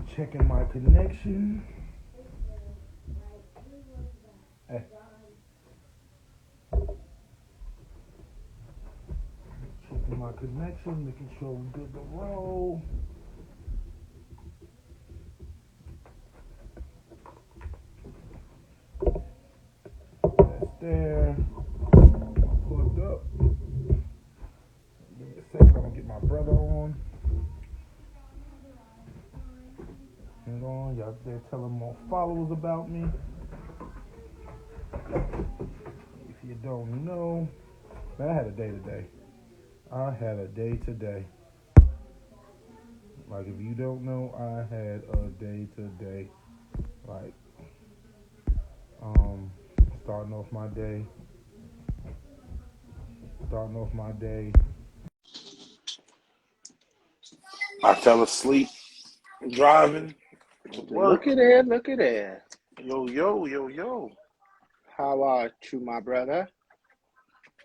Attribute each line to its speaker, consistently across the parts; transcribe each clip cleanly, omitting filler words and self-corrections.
Speaker 1: Checking my connection. Hey, checking my connection, making sure we're good to roll. That's there. Plugged up. Give me a second. I'm gonna get my brother on. Hang on, y'all there telling more followers about me. If you don't know, man, I had a day today. I had a day today. Like, if you don't know, I had a day today. Like, um, starting off my day. Starting off my day. I fell asleep driving to work.
Speaker 2: Look at there, look at there.
Speaker 1: Yo, yo, yo, yo.
Speaker 2: How are you, my brother?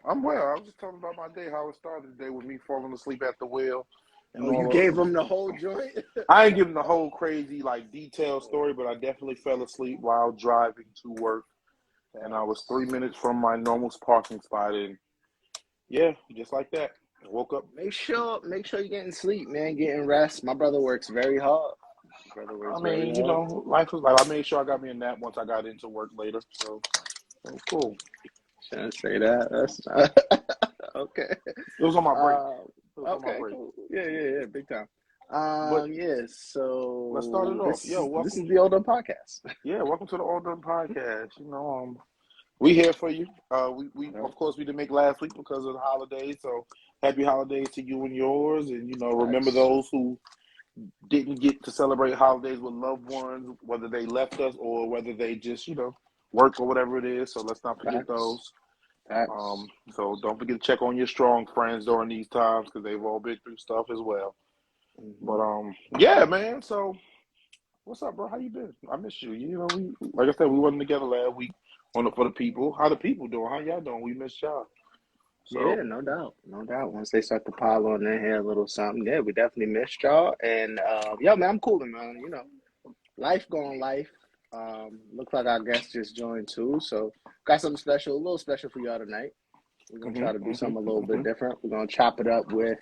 Speaker 1: I'm well. I was just talking about my day, how it started today with me falling asleep at the wheel and
Speaker 2: Oh, you
Speaker 1: all
Speaker 2: gave
Speaker 1: of.
Speaker 2: him the whole joint?
Speaker 1: I ain't giving the whole crazy, like, detailed story, but I definitely fell asleep while driving to work. And I was 3 minutes from my normal parking spot. And yeah, just like that. I woke up.
Speaker 2: Make sure you're getting sleep, man. Getting rest. My brother works very hard. My brother
Speaker 1: I
Speaker 2: works very
Speaker 1: mean,
Speaker 2: hard.
Speaker 1: life was like, I made sure I got me a nap once I got into work later. So, cool.
Speaker 2: Shouldn't say that. That's okay.
Speaker 1: It was on my break.
Speaker 2: Uh,
Speaker 1: It was on my
Speaker 2: okay,
Speaker 1: break.
Speaker 2: cool. Yeah, big time.
Speaker 1: But
Speaker 2: Yeah.
Speaker 1: let's start it
Speaker 2: So
Speaker 1: off. Yo,
Speaker 2: this
Speaker 1: welcome.
Speaker 2: is the Old Done Podcast.
Speaker 1: Yeah, welcome to the All Done Podcast. We here for you. We
Speaker 2: Yep.
Speaker 1: of course we didn't make last week because of the holidays. So happy holidays to you and yours. And remember
Speaker 2: Facts.
Speaker 1: those who didn't get to celebrate holidays with loved ones, whether they left us or whether they just work or whatever it is. So let's not forget
Speaker 2: Facts.
Speaker 1: those.
Speaker 2: Facts.
Speaker 1: So don't forget to check on your strong friends during these times because they've all been through stuff as well.
Speaker 2: Mm-hmm.
Speaker 1: But yeah, man. So what's up, bro? How you been? I miss you. We like I said, we wasn't together last week for the people. How the people doing? How y'all doing? We missed y'all. So
Speaker 2: Yeah, no doubt, no doubt. Once they start to pile on in here a little something, yeah, we definitely missed y'all. And yo, man, I'm coolin', man. Life going life. Looks like our guest just joined too, so got something special, a little special for y'all tonight. We're gonna try to do something a little bit different. We're gonna chop it up with,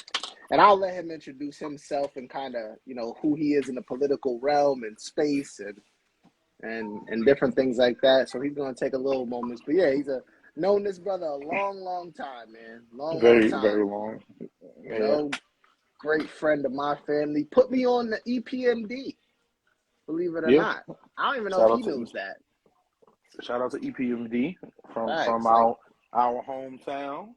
Speaker 2: and I'll let him introduce himself and kind of who he is in the political realm and space and different things like that. So he's gonna take a little moments, but yeah, he's a known this brother a long time, man, long
Speaker 1: very, very
Speaker 2: time.
Speaker 1: long.
Speaker 2: You
Speaker 1: Yeah.
Speaker 2: know, great friend of my family. Put me on the EPMD, believe it or
Speaker 1: Yeah.
Speaker 2: not. I don't even know if
Speaker 1: Shout
Speaker 2: he
Speaker 1: out to
Speaker 2: knows that.
Speaker 1: shout out to EPMD from
Speaker 2: Facts, like
Speaker 1: our hometown.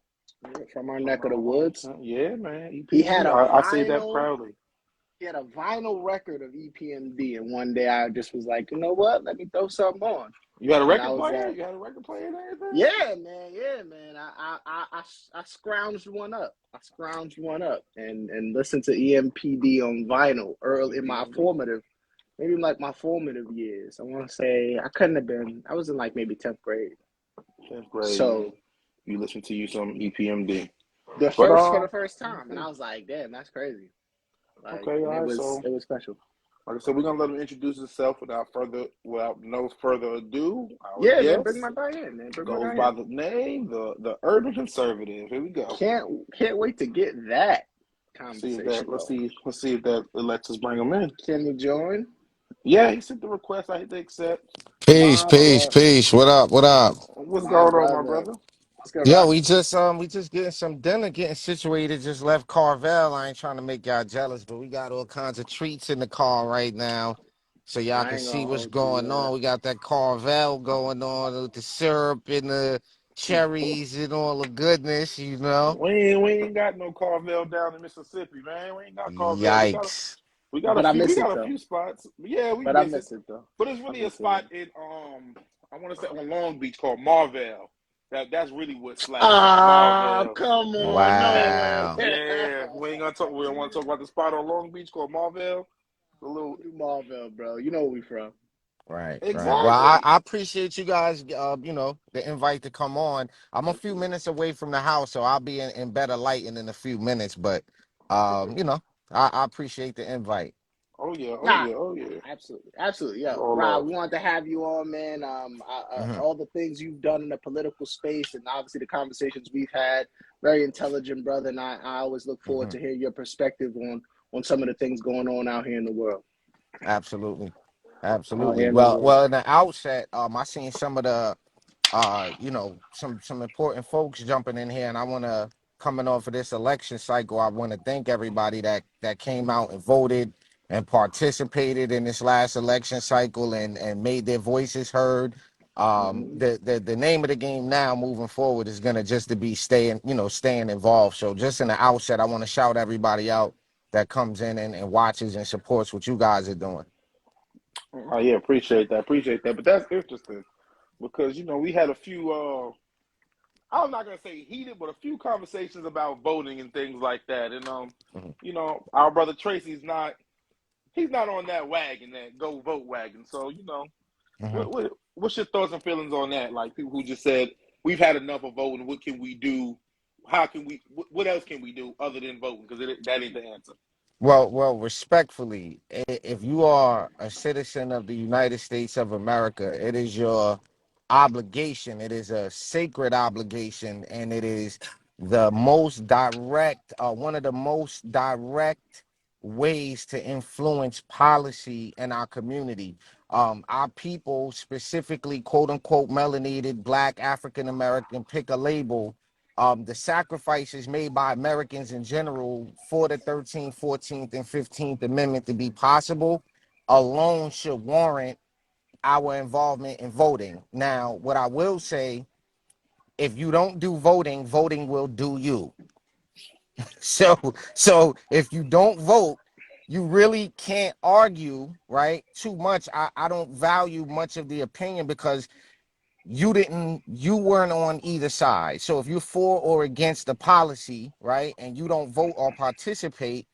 Speaker 2: from our
Speaker 1: From
Speaker 2: neck of the
Speaker 1: our
Speaker 2: woods.
Speaker 1: hometown. Yeah, man.
Speaker 2: He had
Speaker 1: EPMD.
Speaker 2: a
Speaker 1: I say that
Speaker 2: vinyl.
Speaker 1: proudly.
Speaker 2: He had a vinyl record of EPMD, and one day I just was like, you know what? Let me throw something on.
Speaker 1: You had a
Speaker 2: And I
Speaker 1: record
Speaker 2: was
Speaker 1: player? You had a record player and everything?
Speaker 2: yeah, man. I scrounged one up. And listened to EMPD on vinyl early in my
Speaker 1: EPMD.
Speaker 2: formative, maybe like my formative years. I want to say I couldn't have been. I was in like maybe 10th grade.
Speaker 1: 10th grade.
Speaker 2: So
Speaker 1: You listen to you some EPMD. But
Speaker 2: for the first time, and I was like, damn, that's crazy. Like,
Speaker 1: okay,
Speaker 2: and
Speaker 1: all right. So
Speaker 2: it was special.
Speaker 1: like I said, we're gonna let him introduce himself without no further ado. Our
Speaker 2: Yeah, man, bring
Speaker 1: guest
Speaker 2: my guy in, man. Bring my
Speaker 1: goes
Speaker 2: guy
Speaker 1: by
Speaker 2: in.
Speaker 1: the name the Urban Conservative. Here we go.
Speaker 2: Can't wait to get that
Speaker 1: Let's see if that
Speaker 2: conversation
Speaker 1: let's
Speaker 2: going.
Speaker 1: see let's see if that lets us bring him in.
Speaker 2: Can you join?
Speaker 1: Yeah, he sent the request. I hit the accept.
Speaker 3: Peace,
Speaker 2: My
Speaker 1: So
Speaker 3: peace,
Speaker 2: bro,
Speaker 3: peace. What up? What up?
Speaker 1: what's
Speaker 2: my
Speaker 1: going on, my
Speaker 2: brother.
Speaker 1: brother?
Speaker 2: What's good,
Speaker 3: Yo,
Speaker 2: Rock?
Speaker 3: we just getting some dinner, getting situated. Just left Carvel. I ain't trying to make y'all jealous, but we got all kinds of treats in the car right now, so y'all
Speaker 2: I
Speaker 3: can
Speaker 2: ain't
Speaker 3: see
Speaker 2: gonna
Speaker 3: what's
Speaker 2: hold you,
Speaker 3: going
Speaker 2: man.
Speaker 3: on. We got that Carvel going on with the syrup and the cherries and all the goodness, you know.
Speaker 1: We ain't got no Carvel down in Mississippi, man. We ain't got Carvel.
Speaker 3: Yikes!
Speaker 1: We got a
Speaker 2: But I
Speaker 1: few we
Speaker 2: miss it
Speaker 1: got a
Speaker 2: though.
Speaker 1: few spots. Yeah, we
Speaker 2: But I
Speaker 1: miss it.
Speaker 2: miss it though.
Speaker 1: But it's
Speaker 2: I
Speaker 1: really a
Speaker 2: miss it,
Speaker 1: spot
Speaker 2: man.
Speaker 1: in I want to say on Long Beach called Marvell. That's really what slaps at
Speaker 2: Ah,
Speaker 1: Marvell.
Speaker 2: come on, no way.
Speaker 3: Wow.
Speaker 1: Yeah, we ain't gonna talk. We don't want to talk about the spot on Long Beach called Marvell. A little
Speaker 2: Marvell, bro. You know where we from.
Speaker 3: Right, right. Well,
Speaker 1: exactly.
Speaker 3: I appreciate you guys, the invite to come on. I'm a few minutes away from the house, so I'll be in better light in a few minutes. But, you know, I appreciate the invite.
Speaker 1: Oh yeah, oh
Speaker 2: Nah,
Speaker 1: yeah, oh yeah.
Speaker 2: absolutely, absolutely.
Speaker 1: It's
Speaker 2: Yo,
Speaker 1: all
Speaker 2: Rob,
Speaker 1: love.
Speaker 2: we wanted to have you on, man.
Speaker 3: Hmm.
Speaker 2: All the things you've done in the political space, and obviously the conversations we've had. Very intelligent brother, and I always look forward
Speaker 3: Hmm.
Speaker 2: to hear your perspective on some of the things going on out here in the world.
Speaker 3: Absolutely.
Speaker 2: Out
Speaker 3: Absolutely.
Speaker 2: here in the world.
Speaker 3: Well, in the outset, I seen some of the some important folks jumping in here, and I want to, coming off of this election cycle, I want to thank everybody that came out and voted and participated in this last election cycle and made their voices heard.
Speaker 2: Hmm.
Speaker 3: The name of the game now moving forward is gonna just to be staying involved. So just in the outset, I want to shout everybody out that comes in and watches and supports what you guys are doing.
Speaker 1: Oh yeah, appreciate that, appreciate that. But that's interesting because we had a few. I'm not gonna say heated, but a few conversations about voting and things like that. And
Speaker 3: Mhm.
Speaker 1: our brother Tracy's not. He's not on that wagon, that go vote wagon. So
Speaker 3: Mhm.
Speaker 1: what's your thoughts and feelings on that? Like people who just said we've had enough of voting. What can we do? How can we? What else can we do other than voting? Because that ain't the answer.
Speaker 3: Well, respectfully, if you are a citizen of the United States of America, it is your obligation. It is a sacred obligation, and it is one of the most direct ways to influence policy in our community. Our people, specifically, quote unquote, melanated, Black, African American, pick a label, the sacrifices made by Americans in general for the 13th, 14th, and 15th Amendment to be possible alone should warrant our involvement in voting. Now, what I will say, if you don't do voting, voting will do you. So if you don't vote, you really can't argue, right? Too much. I don't value much of the opinion because you weren't on either side. So if you're for or against the policy, right, and you don't vote or participate,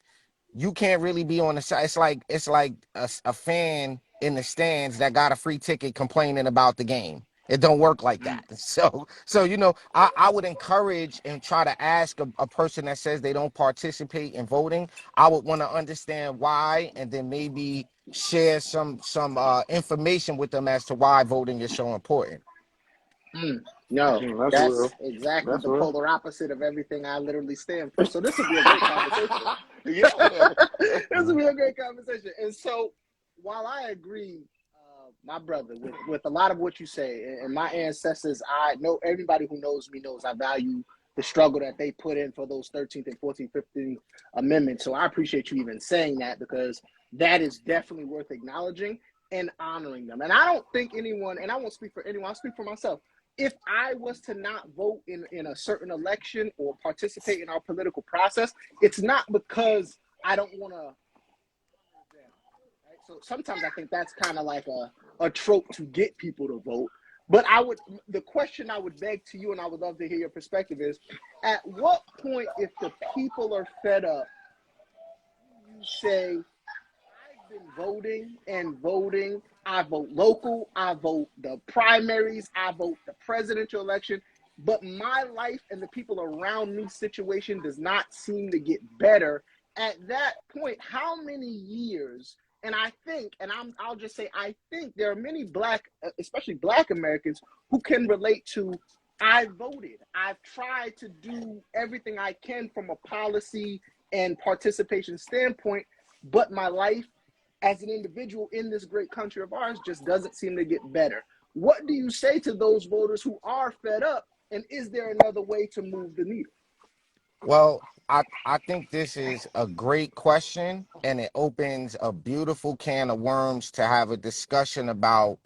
Speaker 3: you can't really be on the side. It's like a fan in the stands that got a free ticket complaining about the game. It don't work like that. So I would encourage and try to ask a person that says they don't participate in voting. I would want to understand why, and then maybe share some information with them as to why voting is so important.
Speaker 2: Mm, no,
Speaker 1: That's real.
Speaker 2: that's exactly
Speaker 1: That's
Speaker 2: the
Speaker 1: real.
Speaker 2: polar opposite of everything I literally stand for. So this would be a great conversation.
Speaker 1: Yeah.
Speaker 2: This would be a great conversation. And so, while I agree, my brother, with a lot of what you say, and my ancestors, I know everybody who knows me knows I value the struggle that they put in for those 13th and 14th, 15th amendments. So I appreciate you even saying that because that is definitely worth acknowledging and honoring them. And I don't think anyone, and I won't speak for anyone, I'll speak for myself. If I was to not vote in a certain election or participate in our political process, it's not because I don't want to. Right? So sometimes I think that's kind of like a trope to get people to vote. But the question I would beg to you, and I would love to hear your perspective is, at what point, if the people are fed up, you say, I've been voting and voting. I vote local. I vote the primaries. I vote the presidential election. But my life and the people around me situation does not seem to get better. At that point, how many years? And I think, and I'll just say, I think there are many Black, especially Black Americans, who can relate to. I voted. I've tried to do everything I can from a policy and participation standpoint, but my life as an individual in this great country of ours just doesn't seem to get better. What do you say to those voters who are fed up? And is there another way to move the needle?
Speaker 3: Well, I think this is a great question, and it opens a beautiful can of worms to have a discussion about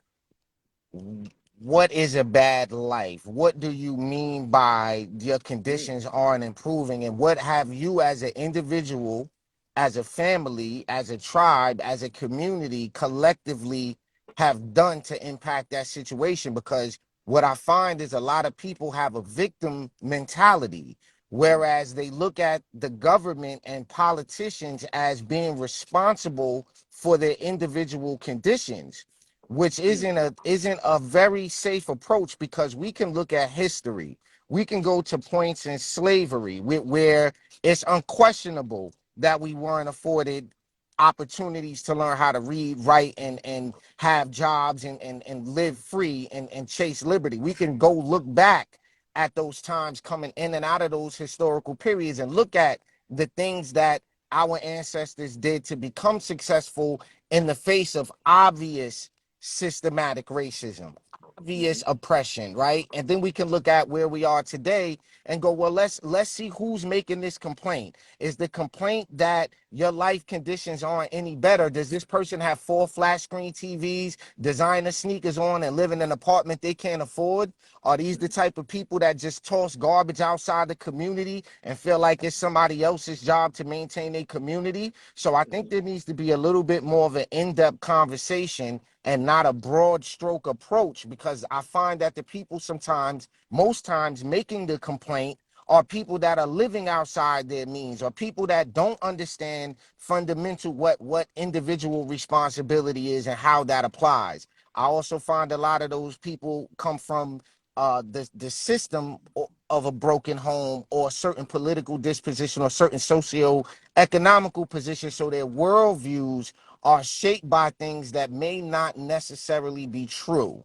Speaker 3: what is a bad life? What do you mean by your
Speaker 2: Mm,
Speaker 3: conditions aren't improving? And what have you as an individual, as a family, as a tribe, as a community, collectively have done to impact that situation? Because what I find is a lot of people have a victim mentality, whereas they look at the government and politicians as being responsible for their individual conditions, which
Speaker 2: mm,
Speaker 3: isn't a very safe approach, because we can look at history. We can go to points in slavery where it's unquestionable that we weren't afforded opportunities to learn how to read, write, and have jobs and live free and chase liberty. We can go look back at those times coming in and out of those historical periods and look at the things that our ancestors did to become successful in the face of obvious systematic racism, obvious oppression, right? And then we can look at where we are today and go, well, let's see who's making this complaint. Is the complaint that your life conditions aren't any better? Does this person have 4 flat screen TVs, designer sneakers on, and live in an apartment they can't afford? Are these the type of people that just toss garbage outside the community and feel like it's somebody else's job to maintain a community? So I think there needs to be a little bit more of an in-depth conversation and not a broad stroke approach, because I find that the people sometimes, most times, making the complaint are people that are living outside their means, or people that don't understand fundamental what individual responsibility is and how that applies. I also find a lot of those people come from the system of a broken home or certain political disposition or certain socio-economical position, so their worldviews are shaped by things that may not necessarily be true.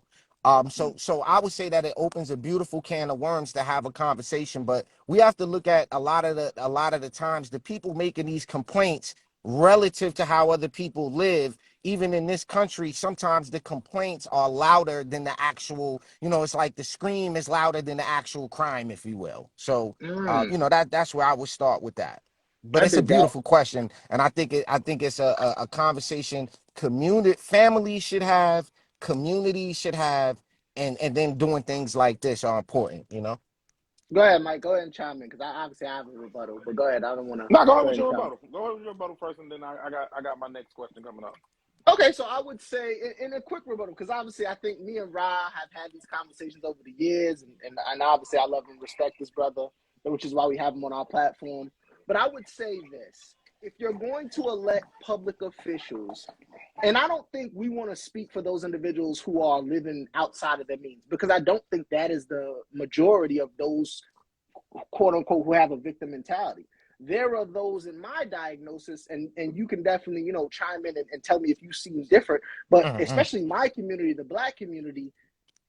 Speaker 3: So I would say that it opens a beautiful can of worms to have a conversation, but we have to look at a lot of the times the people making these complaints relative to how other people live. Even in this country, sometimes the complaints are louder than the actual, it's like the scream is louder than the actual crime, if you will. So that's where I would start with that. But
Speaker 2: I
Speaker 3: it's a
Speaker 2: dig that.
Speaker 3: beautiful question, and I think it's a conversation community families should have, communities should have, and then doing things like this are important.
Speaker 2: Go ahead, Mike. Go ahead and chime in because I obviously I have a rebuttal, but go ahead. I don't want to.
Speaker 1: Now go ahead
Speaker 2: Go
Speaker 1: with
Speaker 2: ahead and
Speaker 1: your
Speaker 2: chime.
Speaker 1: rebuttal. Go ahead with your rebuttal first, and then I got my next question coming up.
Speaker 2: Okay, so I would say in a quick rebuttal, because obviously I think me and Ra have had these conversations over the years, and obviously I love and respect this brother, which is why we have him on our platform. But I would say this: if you're going to elect public officials, and I don't think we want to speak for those individuals who are living outside of their means, because I don't think that is the majority of those quote unquote who have a victim mentality. There are those in my diagnosis, and you can definitely, chime in and tell me if you see different, but
Speaker 3: Mm-hmm.
Speaker 2: especially my community, the Black community,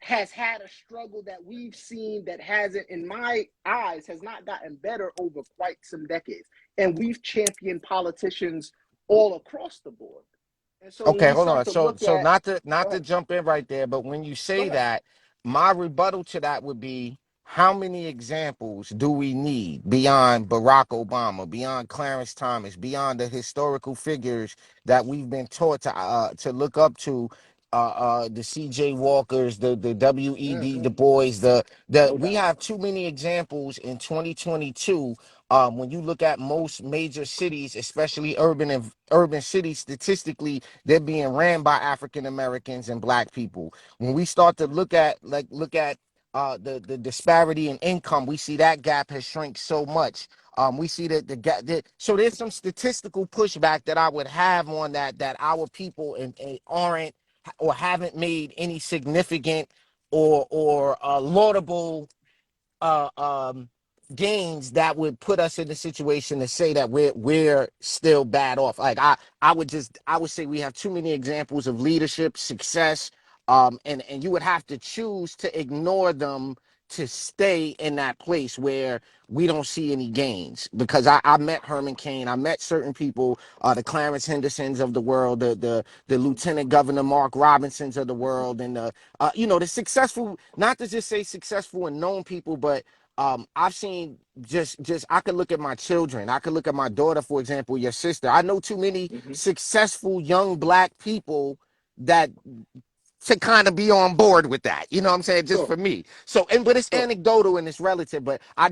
Speaker 2: has had a struggle that we've seen that hasn't, in my eyes, has not gotten better over quite some decades. And we've championed politicians all across the board. And so when
Speaker 3: Okay,
Speaker 2: we
Speaker 3: hold
Speaker 2: start
Speaker 3: on.
Speaker 2: to
Speaker 3: So
Speaker 2: look
Speaker 3: so
Speaker 2: at,
Speaker 3: not to
Speaker 2: go
Speaker 3: jump in right there, but when you say
Speaker 2: ahead.
Speaker 3: that, my rebuttal to that would be, how many examples do we need beyond Barack Obama, beyond Clarence Thomas, beyond the historical figures that we've been taught to look up to, the C.J. Walkers, the W.E.B. Du
Speaker 2: Mm-hmm.
Speaker 3: Bois, the
Speaker 2: No
Speaker 3: we
Speaker 2: doubt.
Speaker 3: have too many examples in 2022. When you look at most major cities, especially urban cities, statistically, they're being ran by African Americans and Black people. When we start to look at the disparity in income, we see that gap has shrunk so much. We see that the gap. So there's some statistical pushback that I would have on that our people and aren't or haven't made any significant or laudable uh, um, gains that would put us in the situation to say that we're still bad off. Like I would say we have too many examples of leadership success, and you would have to choose to ignore them to stay in that place where we don't see any gains. Because I met Herman Cain, I met certain people, the Clarence Hendersons of the world, the Lieutenant Governor Mark Robinsons of the world, and the successful, not to just say successful and known people, but I've seen just I could look at my children. I could look at my daughter, for example, your sister. I know too many
Speaker 2: Mm-hmm.
Speaker 3: successful young Black people that to kind of be on board with that. You know what I'm saying? Just
Speaker 2: Sure,
Speaker 3: for me. So, but it's
Speaker 2: sure.
Speaker 3: anecdotal and it's relative, but I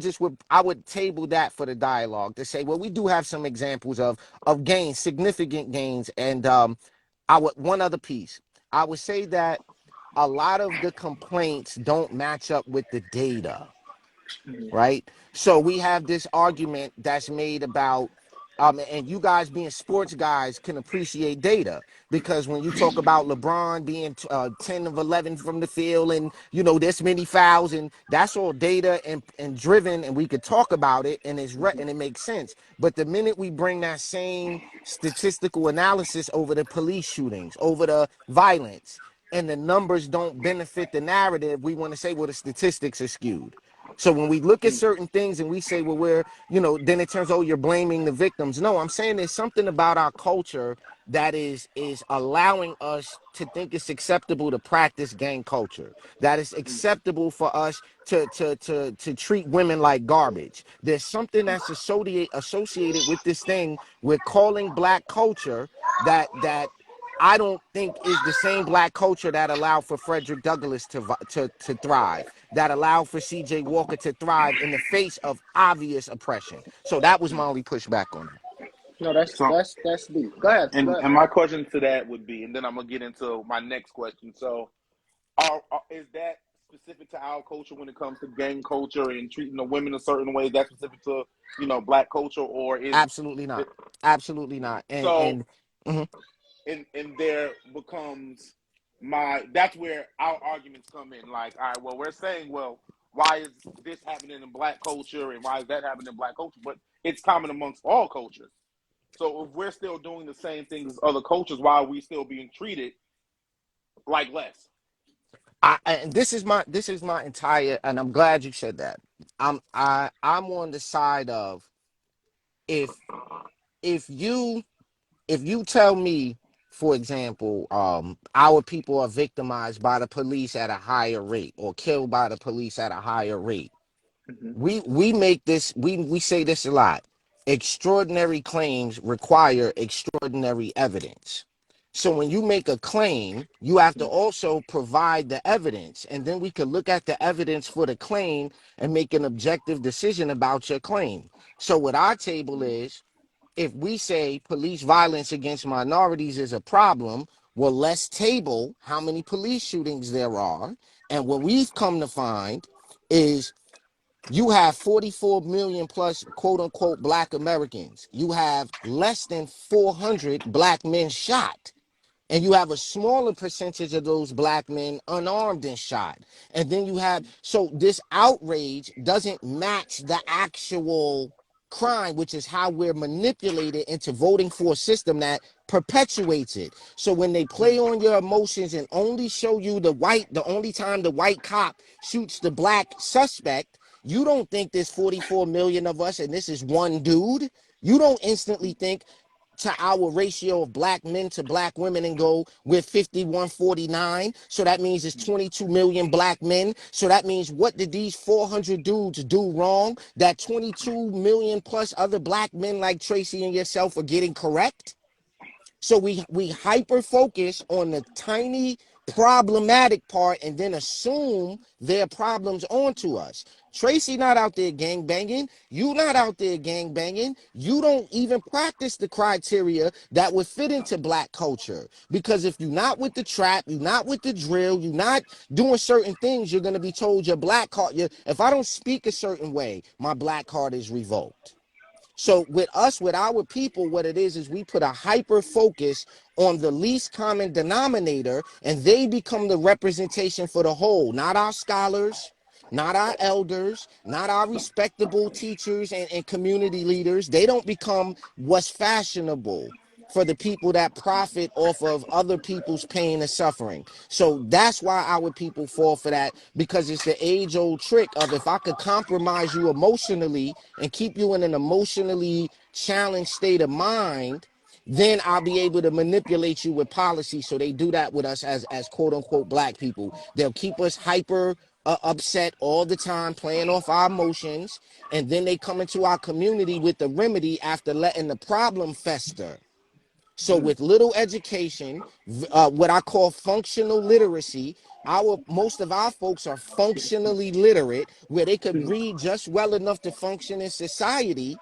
Speaker 3: would table that for the dialogue to say, well, we do have some examples of gains, significant gains. And I would one other piece. I would say that a lot of the complaints don't match up with the data, right? So we have this argument that's made about And you guys being sports guys can appreciate data, because when you talk about LeBron being 10 of 11 from the field, and this many fouls, and that's all data and driven, and we could talk about it, and and it makes sense. But the minute we bring that same statistical analysis over the police shootings, over the violence, and the numbers don't benefit the narrative, we want to say, well, the statistics are skewed. So when we look at certain things and we say, well, then it turns, oh, you're blaming the victims. No, I'm saying there's something about our culture that is allowing us to think it's acceptable to practice gang culture, that it's acceptable for us to treat women like garbage. There's something that's associated with this thing we're calling black culture that I don't think is the same black culture that allowed for Frederick Douglass to thrive, that allowed for C.J. Walker to thrive in the face of obvious oppression. So that was my only pushback on that.
Speaker 2: No, that's
Speaker 1: So,
Speaker 2: that's that's deep. Go ahead,
Speaker 1: and
Speaker 2: Mike.
Speaker 1: my question to that would be, and then I'm gonna get into my next question. So, is that specific to our culture when it comes to gang culture and treating the women a certain way? That's specific to black culture, or is
Speaker 3: Absolutely not.
Speaker 1: it,
Speaker 3: Absolutely not. And
Speaker 1: so?
Speaker 3: and mhm.
Speaker 1: And there becomes that's where our arguments come in. Like, all right, well, we're saying, well, why is this happening in black culture and why is that happening in black culture? But it's common amongst all cultures. So if we're still doing the same things as other cultures, why are we still being treated like less?
Speaker 3: And this is my entire, and I'm glad you said that. I'm on the side of, if if you if you tell me, for example, our people are victimized by the police at a higher rate or killed by the police at a higher rate,
Speaker 2: Mm-hmm.
Speaker 3: we make this, we say this a lot. Extraordinary claims require extraordinary evidence. So when you make a claim, you have to also provide the evidence, and then we can look at the evidence for the claim and make an objective decision about your claim. So what our table is, if we say police violence against minorities is a problem, well, let's table how many police shootings there are. And what we've come to find is, you have 44 million plus quote unquote black Americans. You have less than 400 black men shot. And you have a smaller percentage of those black men unarmed and shot. And then you have, so this outrage doesn't match the actual crime, which is how we're manipulated into voting for a system that perpetuates it. So when they play on your emotions and only show you the only time the white cop shoots the black suspect, you don't think there's 44 million of us and this is one dude. You don't instantly think to our ratio of black men to black women and go, we're 51-49. So that means it's 22 million black men. So that means, what did these 400 dudes do wrong that 22 million plus other black men like Tracy and yourself are getting correct? So we hyper focus on the tiny problematic part and then assume their problems onto us. Tracy not out there gang banging. You not out there gang banging. You don't even practice the criteria that would fit into black culture. Because if you're not with the trap, you're not with the drill, you're not doing certain things, you're gonna be told your black card. If I don't speak a certain way, my black card is revoked. So with us, with our people, what it is we put a hyper focus on the least common denominator, and they become the representation for the whole, not our scholars, not our elders, not our respectable teachers and community leaders. They don't become what's fashionable for the people that profit off of other people's pain and suffering. So that's why our people fall for that, because it's the age old trick of, if I could compromise you emotionally and keep you in an emotionally challenged state of mind, then I'll be able to manipulate you with policy. So they do that with us as quote unquote black people. They'll keep us hyper upset all the time, playing off our emotions, and then they come into our community with the remedy after letting the problem fester. So with little education, what I call functional literacy, most of our folks are functionally literate, where they could read just well enough to function in society.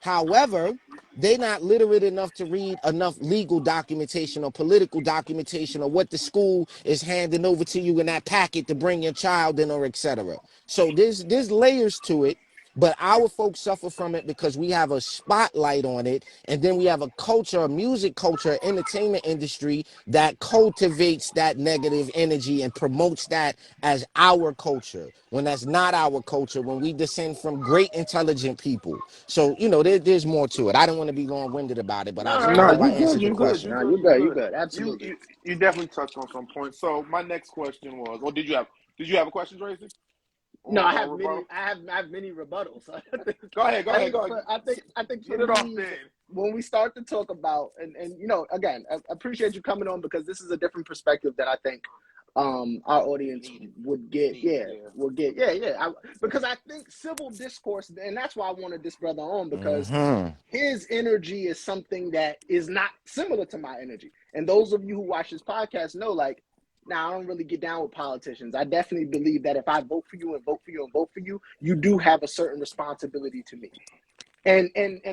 Speaker 3: However, they're not literate enough to read enough legal documentation or political documentation or what the school is handing over to you in that packet to bring your child in, or etc. So there's layers to it. But our folks suffer from it because we have a spotlight on it, and then we have a culture, a music culture, entertainment industry that cultivates that negative energy and promotes that as our culture, when that's not our culture, when we descend from great intelligent people. So, there's more to it. I don't want to be long-winded about it, but
Speaker 1: No,
Speaker 3: I
Speaker 2: No,
Speaker 3: hope
Speaker 2: you
Speaker 3: I
Speaker 2: good,
Speaker 3: answered the
Speaker 2: you good.
Speaker 3: question.
Speaker 2: No,
Speaker 1: you
Speaker 2: you good, you
Speaker 1: good.
Speaker 2: good.
Speaker 1: You
Speaker 2: Absolutely.
Speaker 1: you you definitely touched on some points. So my next question was, or did you have a question, Tracy,
Speaker 2: No,
Speaker 1: or a rebuttal?
Speaker 2: I have many rebuttals.
Speaker 1: Go ahead, go ahead, go ahead.
Speaker 2: I think for
Speaker 1: Get it off
Speaker 2: me,
Speaker 1: then.
Speaker 2: when we start to talk about, and again, I appreciate you coming on because this is a different perspective that I think our audience would get. Yeah,
Speaker 1: Yeah.
Speaker 2: would get. Yeah, yeah. Because I think civil discourse, and that's why I wanted this brother on, because
Speaker 3: Hmm.
Speaker 2: his energy is something that is not similar to my energy. And those of you who watch this podcast know, like, now I don't really get down with politicians. I definitely believe that if I vote for you and vote for you and vote for you, you do have a certain responsibility to me and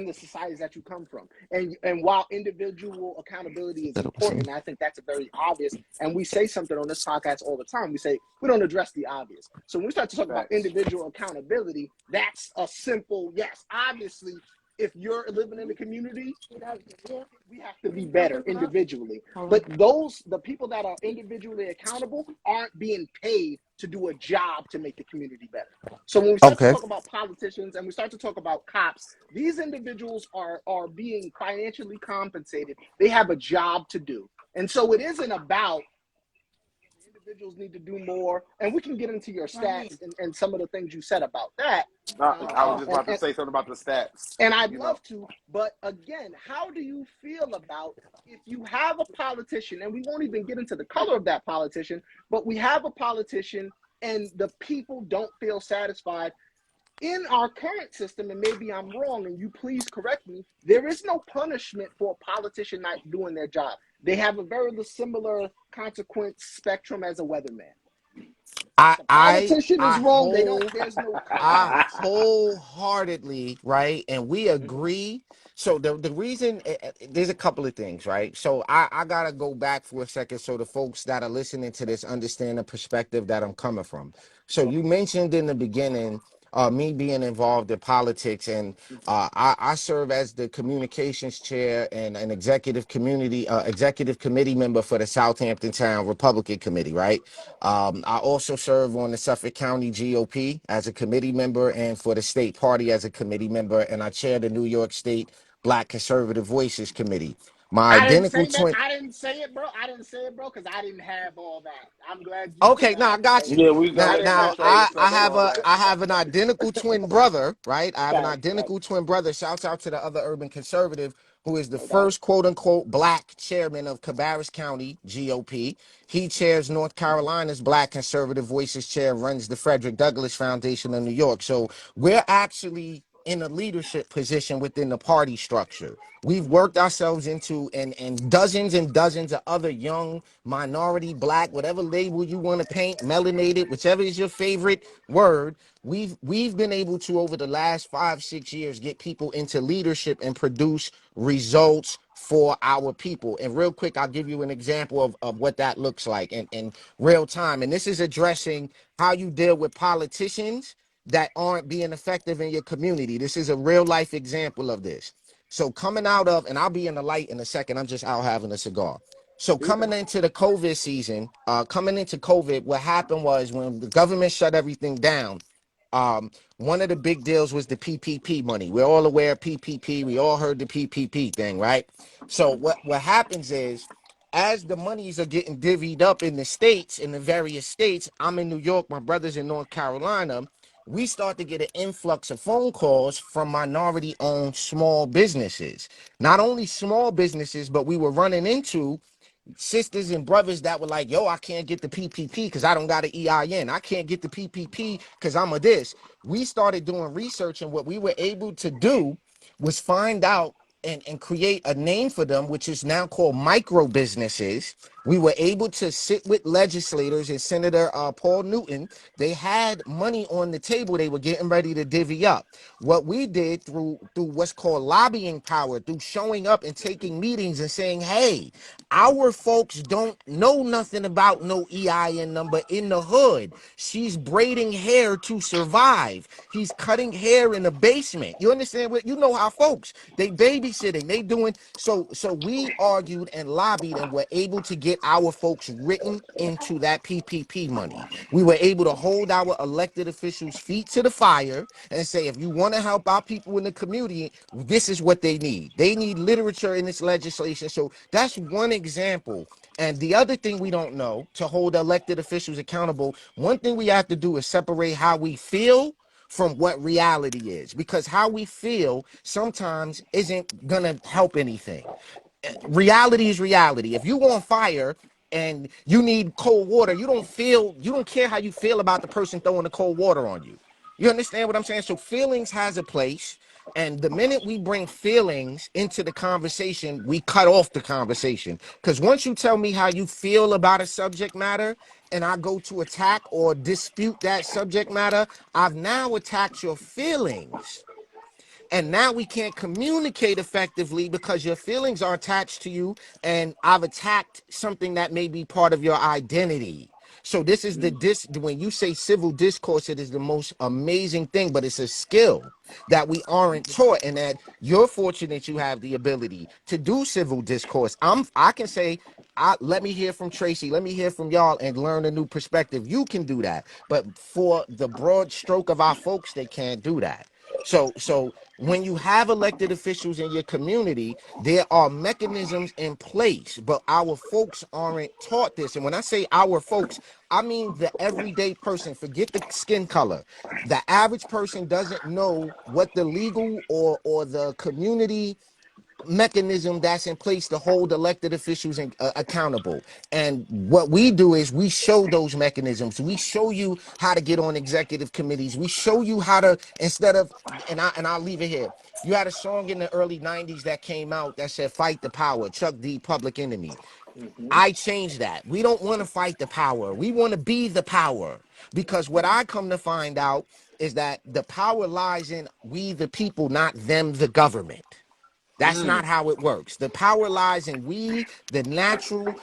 Speaker 2: the societies that you come from. And while individual accountability is important, I think that's a very obvious. And we say something on this podcast all the time. We say we don't address the obvious. So when we start to talk about
Speaker 1: Facts.
Speaker 2: individual accountability, that's a simple yes. Obviously, if you're living in the community, we have to be better individually. But the people that are individually accountable aren't being paid to do a job to make the community better. So when we start to
Speaker 3: Okay.
Speaker 2: talk about politicians and we start to talk about cops, these individuals are being financially compensated. They have a job to do. And so it isn't about individuals need to do more. And we can get into your stats and some of the things you said about that.
Speaker 1: I was just
Speaker 2: And,
Speaker 1: about to say something about the stats.
Speaker 2: and I'd
Speaker 1: You know,
Speaker 2: love to, but again, how do you feel about if you have a politician, and we won't even get into the color of that politician, but we have a politician and the people don't feel satisfied in our current system, and maybe I'm wrong, and you please correct me, there is no punishment for a politician not doing their job. They have a very similar consequence spectrum as a weatherman.
Speaker 3: I
Speaker 2: The
Speaker 3: I
Speaker 2: politician is
Speaker 3: I
Speaker 2: wrong.
Speaker 3: hold
Speaker 2: There's no
Speaker 3: I
Speaker 2: consequence.
Speaker 3: wholeheartedly, right? And we
Speaker 2: Mm-hmm.
Speaker 3: agree. So the reason there's a couple of things, right? So I gotta go back for a second so the folks that are listening to this understand the perspective that I'm coming from. So you mentioned in the beginning me being involved in politics, and I serve as the communications chair and an executive committee member for the Southampton Town Republican Committee, right? I also serve on the Suffolk County GOP as a committee member and for the state party as a committee member, and I chair the New York State Black Conservative Voices Committee. My
Speaker 2: I didn't
Speaker 3: identical
Speaker 2: say that.
Speaker 3: twin.
Speaker 2: I didn't say it, bro. I didn't say it, bro, because I didn't have all that. I'm glad you did.
Speaker 3: Okay,
Speaker 2: I
Speaker 3: now I
Speaker 2: had to say
Speaker 3: got
Speaker 2: it.
Speaker 3: you.
Speaker 1: yeah, we was gonna
Speaker 3: Now,
Speaker 2: I
Speaker 1: let
Speaker 2: didn't
Speaker 1: you
Speaker 2: have
Speaker 3: now
Speaker 2: to say
Speaker 1: explain
Speaker 2: it.
Speaker 3: I
Speaker 1: yourself and
Speaker 3: have
Speaker 1: all
Speaker 3: a
Speaker 1: that.
Speaker 3: I have an identical twin brother, right? I have an
Speaker 2: Facts,
Speaker 3: identical
Speaker 2: facts.
Speaker 3: twin brother. Shouts out to the other urban conservative who is the
Speaker 2: No doubt.
Speaker 3: first quote unquote black chairman of Cabarrus County GOP. He chairs North Carolina's Black Conservative Voices chair, runs the Frederick Douglass Foundation of New York. So we're actually in a leadership position within the party structure. We've worked ourselves into and dozens of other young minority black, whatever label you want to paint, melanated, whichever is your favorite word. We've been able to over the last 5-6 years get people into leadership and produce results for our people. And real quick, I'll give you an example of what that looks like in real time. And this is addressing how you deal with politicians that aren't being effective in your community. This is a real life example of this. So coming out of, and I'll be in the light in a second, I'm just out having a cigar. So
Speaker 2: Do you
Speaker 3: coming
Speaker 2: think?
Speaker 3: into the COVID season, coming into COVID, what happened was when the government shut everything down, one of the big deals was the PPP money. We're all aware of PPP. We all heard the PPP thing, right? So what happens is, as the monies are getting divvied up in the states, in the various states, I'm in New York, my brother's in North Carolina, we start to get an influx of phone calls from minority owned small businesses. Not only small businesses, but we were running into sisters and brothers that were like, yo, I can't get the PPP because I don't got an EIN. I can't get the PPP because I'm a this. We started doing research, and what we were able to do was find out and create a name for them, which is now called micro businesses, We were able to sit with legislators and Senator Paul Newton. They had money on the table. They were getting ready to divvy up. What we did through what's called lobbying power, through showing up and taking meetings and saying, hey, our folks don't know nothing about no EIN number in the hood. She's braiding hair to survive. He's cutting hair in the basement. You understand what? You know how folks, they babysitting, they doing. So we argued and lobbied and were able to get our folks written into that PPP money. We were able to hold our elected officials' feet to the fire and say, if you want to help our people in the community, this is what they need. They need literature in this legislation. So that's one example. And the other thing we don't know to hold elected officials accountable, one thing we have to do is separate how we feel from what reality is, because how we feel sometimes isn't gonna help anything. Reality is reality. If you on fire and you need cold water, you don't care how you feel about the person throwing the cold water on you. You understand what I'm saying? So feelings has a place. And the minute we bring feelings into the conversation, we cut off the conversation. Because once you tell me how you feel about a subject matter and I go to attack or dispute that subject matter, I've now attacked your feelings. And now we can't communicate effectively because your feelings are attached to you, and I've attacked something that may be part of your identity. So this is when you say civil discourse, it is the most amazing thing, but it's a skill that we aren't taught, and that you're fortunate you have the ability to do civil discourse. I can say, let me hear from Tracy, let me hear from y'all and learn a new perspective. You can do that. But for the broad stroke of our folks, they can't do that. So when you have elected officials in your community, there are mechanisms in place, but our folks aren't taught this. And when I say our folks, I mean the everyday person. Forget the skin color. The average person doesn't know what the legal or the community mechanism that's in place to hold elected officials accountable. And what we do is we show those mechanisms. We show you how to get on executive committees. We show you how to, instead of, I'll leave it here. You had a song in the early 90s that came out that said fight the power, Chuck D, Public Enemy.
Speaker 2: Mm-hmm.
Speaker 3: I changed that. We don't want to fight the power. We want to be the power. Because what I come to find out is that the power lies in we the people, not them the government. That's not how it works. The power lies in we, the natural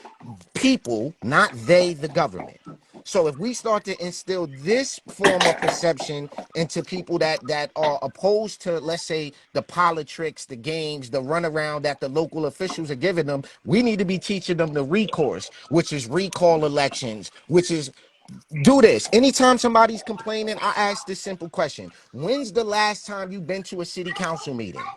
Speaker 3: people, not they, the government. So if we start to instill this form of perception into people that are opposed to, let's say, the politics, the games, the runaround that the local officials are giving them, we need to be teaching them the recourse, which is recall elections, which is do this. Anytime somebody's complaining, I ask this simple question. When's the last time you've been to a city council meeting?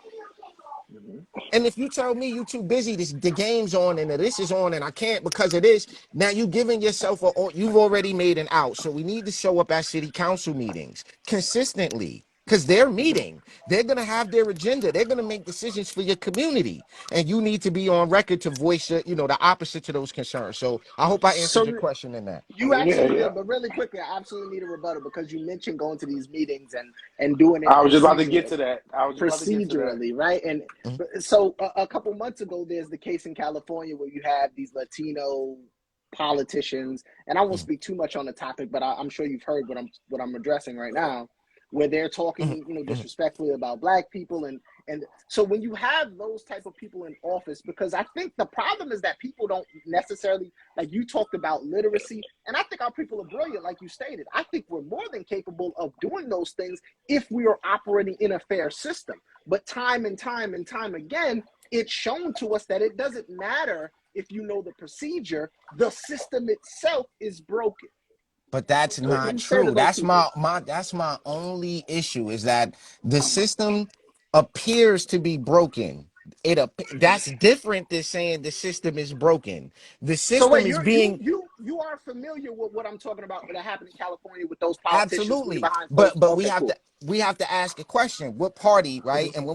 Speaker 3: And if you tell me you too busy, the game's on and this is on and I can't because of this, now you giving yourself you've already made an out. So we need to show up at city council meetings consistently because they're meeting. They're going to have their agenda. They're going to make decisions for your community. And you need to be on record to voice, the opposite to those concerns. So I hope I answered your
Speaker 2: So
Speaker 3: question in that.
Speaker 2: you
Speaker 1: Yeah,
Speaker 2: actually
Speaker 1: yeah.
Speaker 2: did, but really quickly, I absolutely need a rebuttal because you mentioned going to these meetings and doing it
Speaker 1: I was just about to get to that.
Speaker 2: procedurally, right? And
Speaker 3: Mhm.
Speaker 2: so a couple months ago, there's the case in California where you have these Latino politicians, and I won't
Speaker 3: Mhm.
Speaker 2: speak too much on the topic, but I'm sure you've heard what I'm addressing right now, where they're
Speaker 3: Mhm.
Speaker 2: talking,
Speaker 3: Mhm.
Speaker 2: disrespectfully about black people, and so when you have those type of people in office, because I think the problem is that people don't necessarily, like you talked about literacy, and I think our people are brilliant, like you stated. I think we're more than capable of doing those things if we are operating in a fair system. But time and time and time again, it's shown to us that it doesn't matter if you know the procedure, the system itself is broken.
Speaker 3: But that's
Speaker 2: So what do
Speaker 3: not
Speaker 2: you say to
Speaker 3: true.
Speaker 2: those
Speaker 3: That's
Speaker 2: people?
Speaker 3: my only issue is that the system appears to be broken. That's different than saying the system is broken. The
Speaker 2: So
Speaker 3: system
Speaker 2: wait,
Speaker 3: is
Speaker 2: you
Speaker 3: being
Speaker 2: you you are familiar with what I'm talking about that happened in California with those politicians
Speaker 3: absolutely,
Speaker 2: behind
Speaker 3: but
Speaker 2: closed.
Speaker 3: but
Speaker 2: Okay, cool.
Speaker 3: we have to ask a question. What party, right?
Speaker 2: Mm-hmm.
Speaker 3: And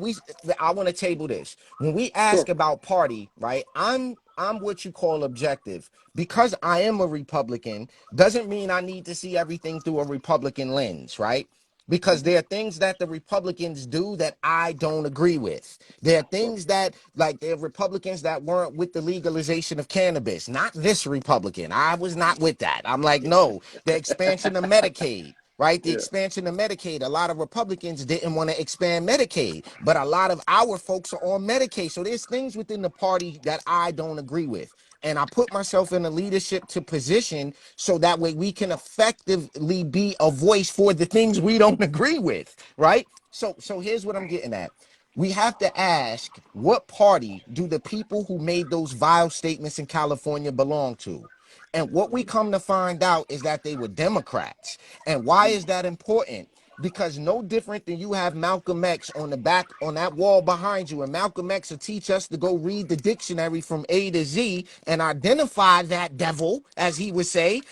Speaker 3: I want to table this. When we
Speaker 2: Sure.
Speaker 3: ask about party, right? I'm what you call objective because I am a Republican. Doesn't mean I need to see everything through a Republican lens, right? because there are things that the Republicans do that I don't agree with. There are things that, like, there are Republicans that weren't with the legalization of cannabis. Not this Republican. I was not with that. I'm like, no, the expansion of Medicaid. Right? The
Speaker 2: Yeah.
Speaker 3: expansion of Medicaid. A lot of Republicans didn't want to expand Medicaid, but a lot of our folks are on Medicaid. So there's things within the party that I don't agree with. And I put myself in a leadership to position so that way we can effectively be a voice for the things we don't agree with. Right? So here's what I'm getting at. We have to ask, what party do the people who made those vile statements in California belong to? And what we come to find out is that they were Democrats. And why is that important? Because no different than you have Malcolm X on the back on that wall behind you, and Malcolm X will teach us to go read the dictionary from A to Z and identify that devil, as he would say.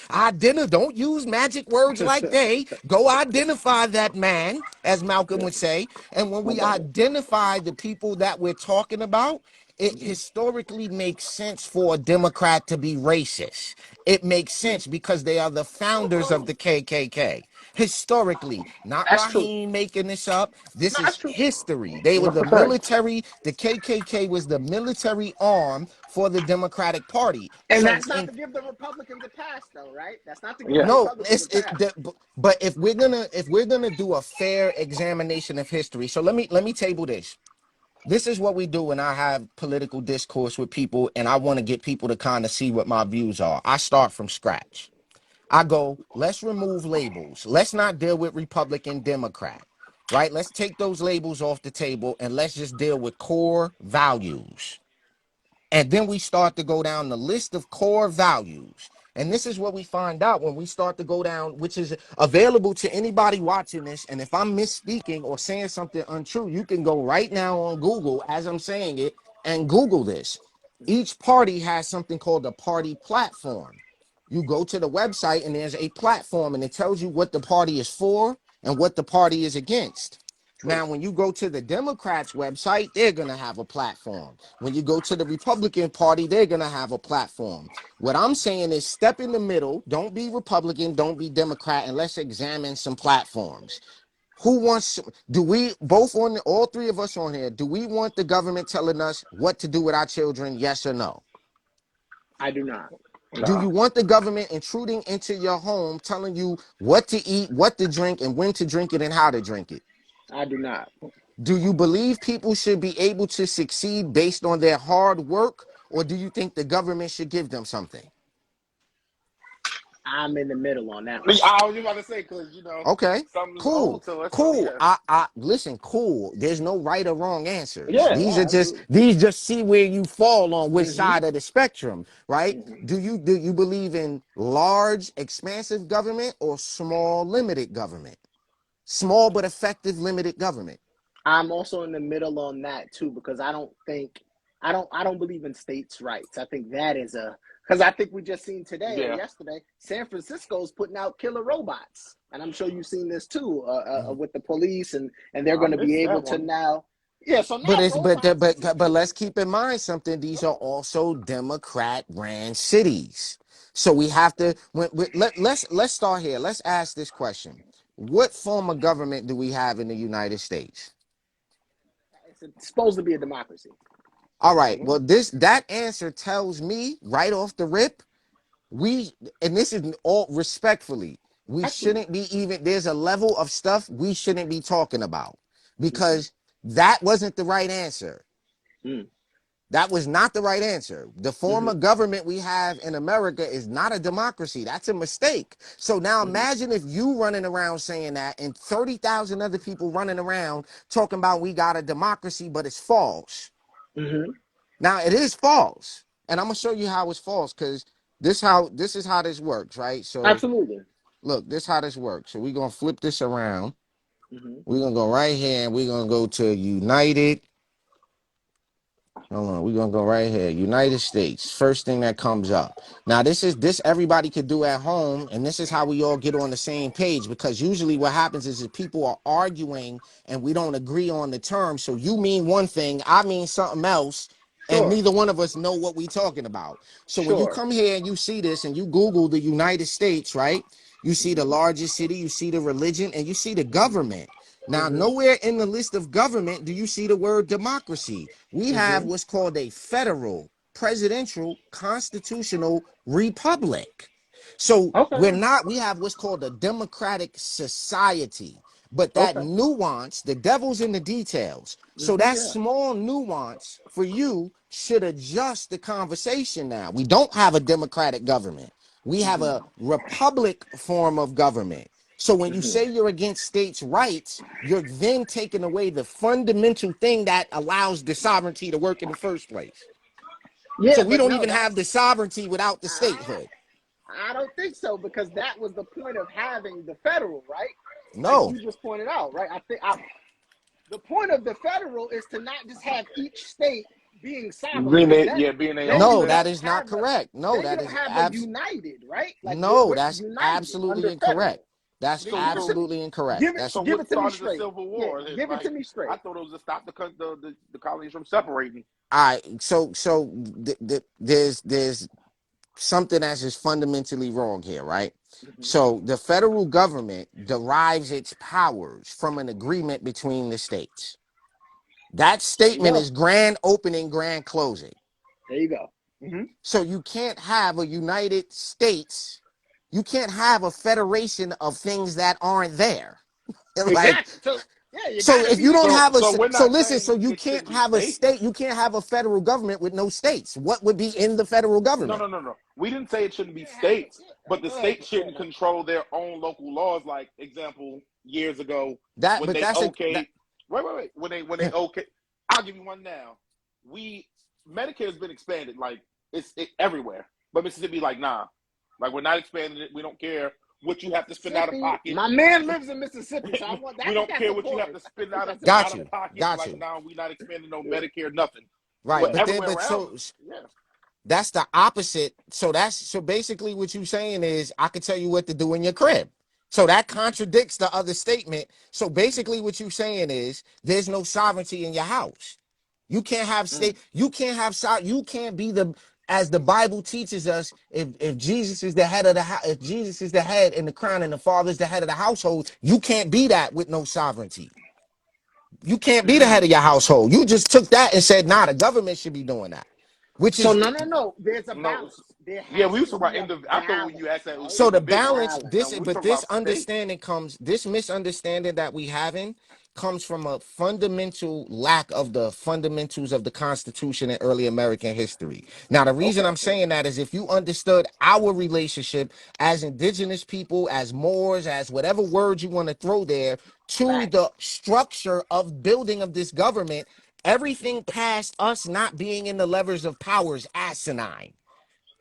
Speaker 3: Don't use magic words like they. Go identify that man, as Malcolm
Speaker 2: Yeah.
Speaker 3: would say. And when
Speaker 2: My
Speaker 3: we
Speaker 2: brother.
Speaker 3: identify the people that we're talking about, it historically makes sense for a Democrat to be racist. It makes
Speaker 2: Yeah.
Speaker 3: sense because they are the founders of the KKK. Historically, not
Speaker 2: That's true.
Speaker 3: Raheem making this up.
Speaker 2: No,
Speaker 3: This
Speaker 2: that's
Speaker 3: is
Speaker 2: true.
Speaker 3: history. They were
Speaker 1: That's
Speaker 3: the
Speaker 1: a fact.
Speaker 3: military. The KKK was the military arm for the Democratic Party.
Speaker 2: And
Speaker 3: So
Speaker 2: that's not
Speaker 3: in
Speaker 2: to give the Republicans a pass, though, right? That's not to give the
Speaker 1: Yeah.
Speaker 3: no,
Speaker 2: Republicans a pass.
Speaker 3: but if we're gonna do a fair examination of history, so let me table this. This is what we do when I have political discourse with people and I want to get people to kind of see what my views are. I start from scratch. I go, let's remove labels. Let's not deal with Republican, Democrat, right? Let's take those labels off the table and let's just deal with core values. And then we start to go down the list of core values. And this is what we find out when we start to go down, which is available to anybody watching this. And if I'm misspeaking or saying something untrue, you can go right now on Google as I'm saying it and Google this. Each party has something called a party platform. You go to the website and there's a platform and it tells you what the party is for and what the party is against.
Speaker 2: True.
Speaker 3: Now, when you go to the Democrats' website, they're going to have a platform. When you go to the Republican Party, they're going to have a platform. What I'm saying is step in the middle. Don't be Republican, don't be Democrat, and let's examine some platforms. Who wants, do we, both on, all three of us on here, do we want the government telling us what to do with our children, yes or no?
Speaker 2: I do not.
Speaker 3: Do
Speaker 1: Nah.
Speaker 3: you want the government intruding into your home, telling you what to eat, what to drink, and when to drink it and how to drink it?
Speaker 2: I do not.
Speaker 3: Do you believe people should be able to succeed based on their hard work, or do you think the government should give them something?
Speaker 2: I'm in the middle on that one.
Speaker 1: I was just about to say, because,
Speaker 3: Okay,
Speaker 1: something's
Speaker 3: cool,
Speaker 1: old to us, so
Speaker 3: cool.
Speaker 1: yeah.
Speaker 3: I listen, cool. There's no right or wrong answers.
Speaker 2: Yeah,
Speaker 3: These
Speaker 2: no,
Speaker 3: are just
Speaker 2: absolutely.
Speaker 3: see where you fall on which
Speaker 2: Mm-hmm.
Speaker 3: side of the spectrum, right?
Speaker 2: Mm-hmm.
Speaker 3: Do you believe in large, expansive government or small, limited government? Small but effective, limited government.
Speaker 2: I'm also in the middle on that too because I don't believe in states' rights. I think that is a because I think we just seen today or
Speaker 1: Yeah.
Speaker 2: yesterday San Francisco's putting out killer robots, and I'm sure you've seen this too
Speaker 3: Mhm.
Speaker 2: with the police and they're
Speaker 1: I
Speaker 2: going to be
Speaker 1: missed
Speaker 2: able
Speaker 1: that
Speaker 2: to
Speaker 1: one.
Speaker 2: now. Yeah, so
Speaker 3: But
Speaker 2: now
Speaker 3: it's
Speaker 2: robots is
Speaker 3: but let's
Speaker 2: secure.
Speaker 3: keep in mind something. These
Speaker 2: Go
Speaker 3: are
Speaker 2: ahead.
Speaker 3: also Democrat ran cities, so we have to let's start here. Let's ask this question: what form of government do we have in the United States?
Speaker 2: It's supposed to be a democracy.
Speaker 3: All right.
Speaker 1: Hmm.
Speaker 3: Well, that answer tells me right off the rip we and this is all respectfully we
Speaker 2: Absolutely.
Speaker 3: shouldn't be even there's a level of stuff we shouldn't be talking about
Speaker 2: Mm-hmm.
Speaker 3: because that wasn't the right answer.
Speaker 2: Mm.
Speaker 3: That was not the right answer. The form
Speaker 2: Mm-hmm.
Speaker 3: of government we have in America is not a democracy. That's a mistake. So now
Speaker 2: Mm-hmm.
Speaker 3: imagine if you running around saying that and 30,000 other people running around talking about we got a democracy, but it's false.
Speaker 2: Mm-hmm.
Speaker 3: Now it is false. And I'm gonna show you how it's false because this is how this works, right? So
Speaker 2: Absolutely.
Speaker 3: look, this is how this works. So we're gonna flip this around.
Speaker 2: Mm-hmm.
Speaker 3: We're gonna go right here and we're gonna go to United. Hold on, we're gonna go right here. United States. First thing that comes up. Now, this everybody could do at home, and this is how we all get on the same page because usually what happens is that people are arguing and we don't agree on the term. So you mean one thing, I mean something else, and
Speaker 2: Sure.
Speaker 3: neither one of us know what we're talking about. So when you
Speaker 2: Sure.
Speaker 3: come here and you see this and you Google the United States, right? You see the
Speaker 2: Mm-hmm.
Speaker 3: largest city, you see the religion, and you see the
Speaker 2: Mm-hmm.
Speaker 3: government. Now, nowhere in the list of government do you see the word democracy. We have
Speaker 2: Mm-hmm.
Speaker 3: what's called a federal, presidential, constitutional republic. So
Speaker 2: Okay.
Speaker 3: we have what's called a democratic society. But that
Speaker 2: Okay.
Speaker 3: nuance, the devil's in the details. So
Speaker 2: Mm-hmm.
Speaker 3: that
Speaker 2: Yeah.
Speaker 3: small nuance for you should adjust the conversation now. We don't have a democratic government. We have
Speaker 2: Mm-hmm.
Speaker 3: a republic form of government. So when you
Speaker 2: Mm-hmm.
Speaker 3: say you're against states' rights, you're then taking away the fundamental thing that allows the sovereignty to work in the first place. So
Speaker 2: Yeah,
Speaker 3: we
Speaker 2: but
Speaker 3: don't
Speaker 2: no,
Speaker 3: even have
Speaker 2: that's
Speaker 3: the sovereignty without the
Speaker 2: I,
Speaker 3: statehood.
Speaker 2: I don't think so because that was the point of having the federal, right? Like
Speaker 3: No,
Speaker 2: you just pointed out, right? The point of the federal is to not just have each state being sovereign
Speaker 1: Being
Speaker 2: because
Speaker 1: they, yeah, being their
Speaker 2: then
Speaker 1: own
Speaker 3: no,
Speaker 2: you
Speaker 1: thing.
Speaker 3: that
Speaker 2: don't
Speaker 3: is not
Speaker 2: have a
Speaker 3: correct. No,
Speaker 2: then you
Speaker 3: that
Speaker 2: don't
Speaker 3: is
Speaker 2: have a united, right? Like
Speaker 3: no,
Speaker 2: we're
Speaker 3: that's
Speaker 2: united
Speaker 3: absolutely
Speaker 2: under
Speaker 3: incorrect.
Speaker 2: federal.
Speaker 3: That's
Speaker 2: Then give it to me.
Speaker 3: absolutely incorrect.
Speaker 2: Give it
Speaker 3: That's
Speaker 1: So
Speaker 2: give
Speaker 1: what
Speaker 2: it to me
Speaker 1: started the
Speaker 2: straight.
Speaker 1: Civil
Speaker 2: Yeah,
Speaker 1: War? It's
Speaker 2: give it
Speaker 1: like
Speaker 2: to me
Speaker 1: I
Speaker 2: straight.
Speaker 1: thought it was to stop the colonies from separating.
Speaker 3: all right. So there's something that's just fundamentally wrong here, right?
Speaker 2: Mm-hmm.
Speaker 3: So the federal government derives its powers from an agreement between the states. That
Speaker 2: There you
Speaker 3: statement
Speaker 2: go.
Speaker 3: is grand opening, grand closing.
Speaker 2: There you go. Mm-hmm.
Speaker 3: So you can't have a United States, you can't have a federation of things that aren't there. Like,
Speaker 2: Exactly. So yeah, you
Speaker 3: so
Speaker 2: gotta
Speaker 3: if you
Speaker 2: be
Speaker 3: don't have a,
Speaker 1: So we're
Speaker 3: so
Speaker 1: not
Speaker 3: listen, so
Speaker 1: saying
Speaker 3: you
Speaker 1: it
Speaker 3: can't
Speaker 1: shouldn't be
Speaker 3: have a
Speaker 1: states.
Speaker 3: state, you can't have a federal government with no states. What would be in the federal
Speaker 1: No,
Speaker 3: government?
Speaker 1: no, no, no. We didn't say it shouldn't be
Speaker 2: can't have it.
Speaker 1: states,
Speaker 2: Yeah.
Speaker 1: but the
Speaker 2: Go ahead.
Speaker 1: states
Speaker 2: Go ahead,
Speaker 1: shouldn't
Speaker 2: man.
Speaker 1: control their own local laws. Like example, years ago
Speaker 3: That,
Speaker 1: when
Speaker 3: but
Speaker 1: they
Speaker 3: that's a, that,
Speaker 1: okayed. Wait. When they okay, I'll give you one now. We Medicare has been expanded like it's everywhere, but Mississippi like nah, like we're not expanding it. We don't care what you have to spend out of
Speaker 2: Mississippi.
Speaker 1: pocket.
Speaker 2: My man lives in Mississippi, so I want. I
Speaker 1: We
Speaker 2: think
Speaker 1: don't
Speaker 2: that's
Speaker 1: care what you have
Speaker 2: important.
Speaker 1: to
Speaker 2: I
Speaker 1: spend
Speaker 2: think that's
Speaker 3: got
Speaker 1: out of
Speaker 3: you,
Speaker 2: important.
Speaker 1: pocket.
Speaker 3: got
Speaker 1: Like
Speaker 3: you.
Speaker 1: now, we're not expanding no
Speaker 2: Yeah.
Speaker 1: Medicare, nothing.
Speaker 3: Right.
Speaker 1: But
Speaker 3: But then,
Speaker 1: everywhere
Speaker 3: but
Speaker 1: around
Speaker 3: so
Speaker 1: us, yeah.
Speaker 3: that's the opposite. So basically what you're saying is I could tell you what to do in your crib. So that contradicts the other statement. So basically what you're saying is there's no sovereignty in your house. You can't have
Speaker 1: Mm.
Speaker 3: state, you can't have you can't be the, as the Bible teaches us, if Jesus is the head of the house, if Jesus is the head and the crown and the father is the head of the household, you can't be that with no sovereignty. You can't be the head
Speaker 1: Mm.
Speaker 3: of your household. You just took that and said, nah, the government should be doing that. Which
Speaker 2: So
Speaker 3: is
Speaker 2: no. There's a
Speaker 1: No,
Speaker 2: balance. There
Speaker 1: yeah,
Speaker 2: has
Speaker 1: we was
Speaker 2: to
Speaker 1: talking
Speaker 2: be
Speaker 1: about
Speaker 2: a
Speaker 1: I thought when you
Speaker 2: balance,
Speaker 1: asked that it was
Speaker 2: right?
Speaker 3: so the
Speaker 2: A
Speaker 1: individual.
Speaker 3: balance,
Speaker 2: balance.
Speaker 1: Now
Speaker 3: this,
Speaker 1: when we
Speaker 3: but
Speaker 1: talk
Speaker 3: this
Speaker 1: about state,
Speaker 3: understanding comes, this misunderstanding that we having comes from a fundamental lack of the fundamentals of the Constitution in early American history. Now, the reason
Speaker 2: Okay.
Speaker 3: I'm saying that is if you understood our relationship as indigenous people, as Moors, as whatever word you want to throw there, to
Speaker 2: Facts.
Speaker 3: the structure of building of this government, everything past us not being in the levers of power is asinine.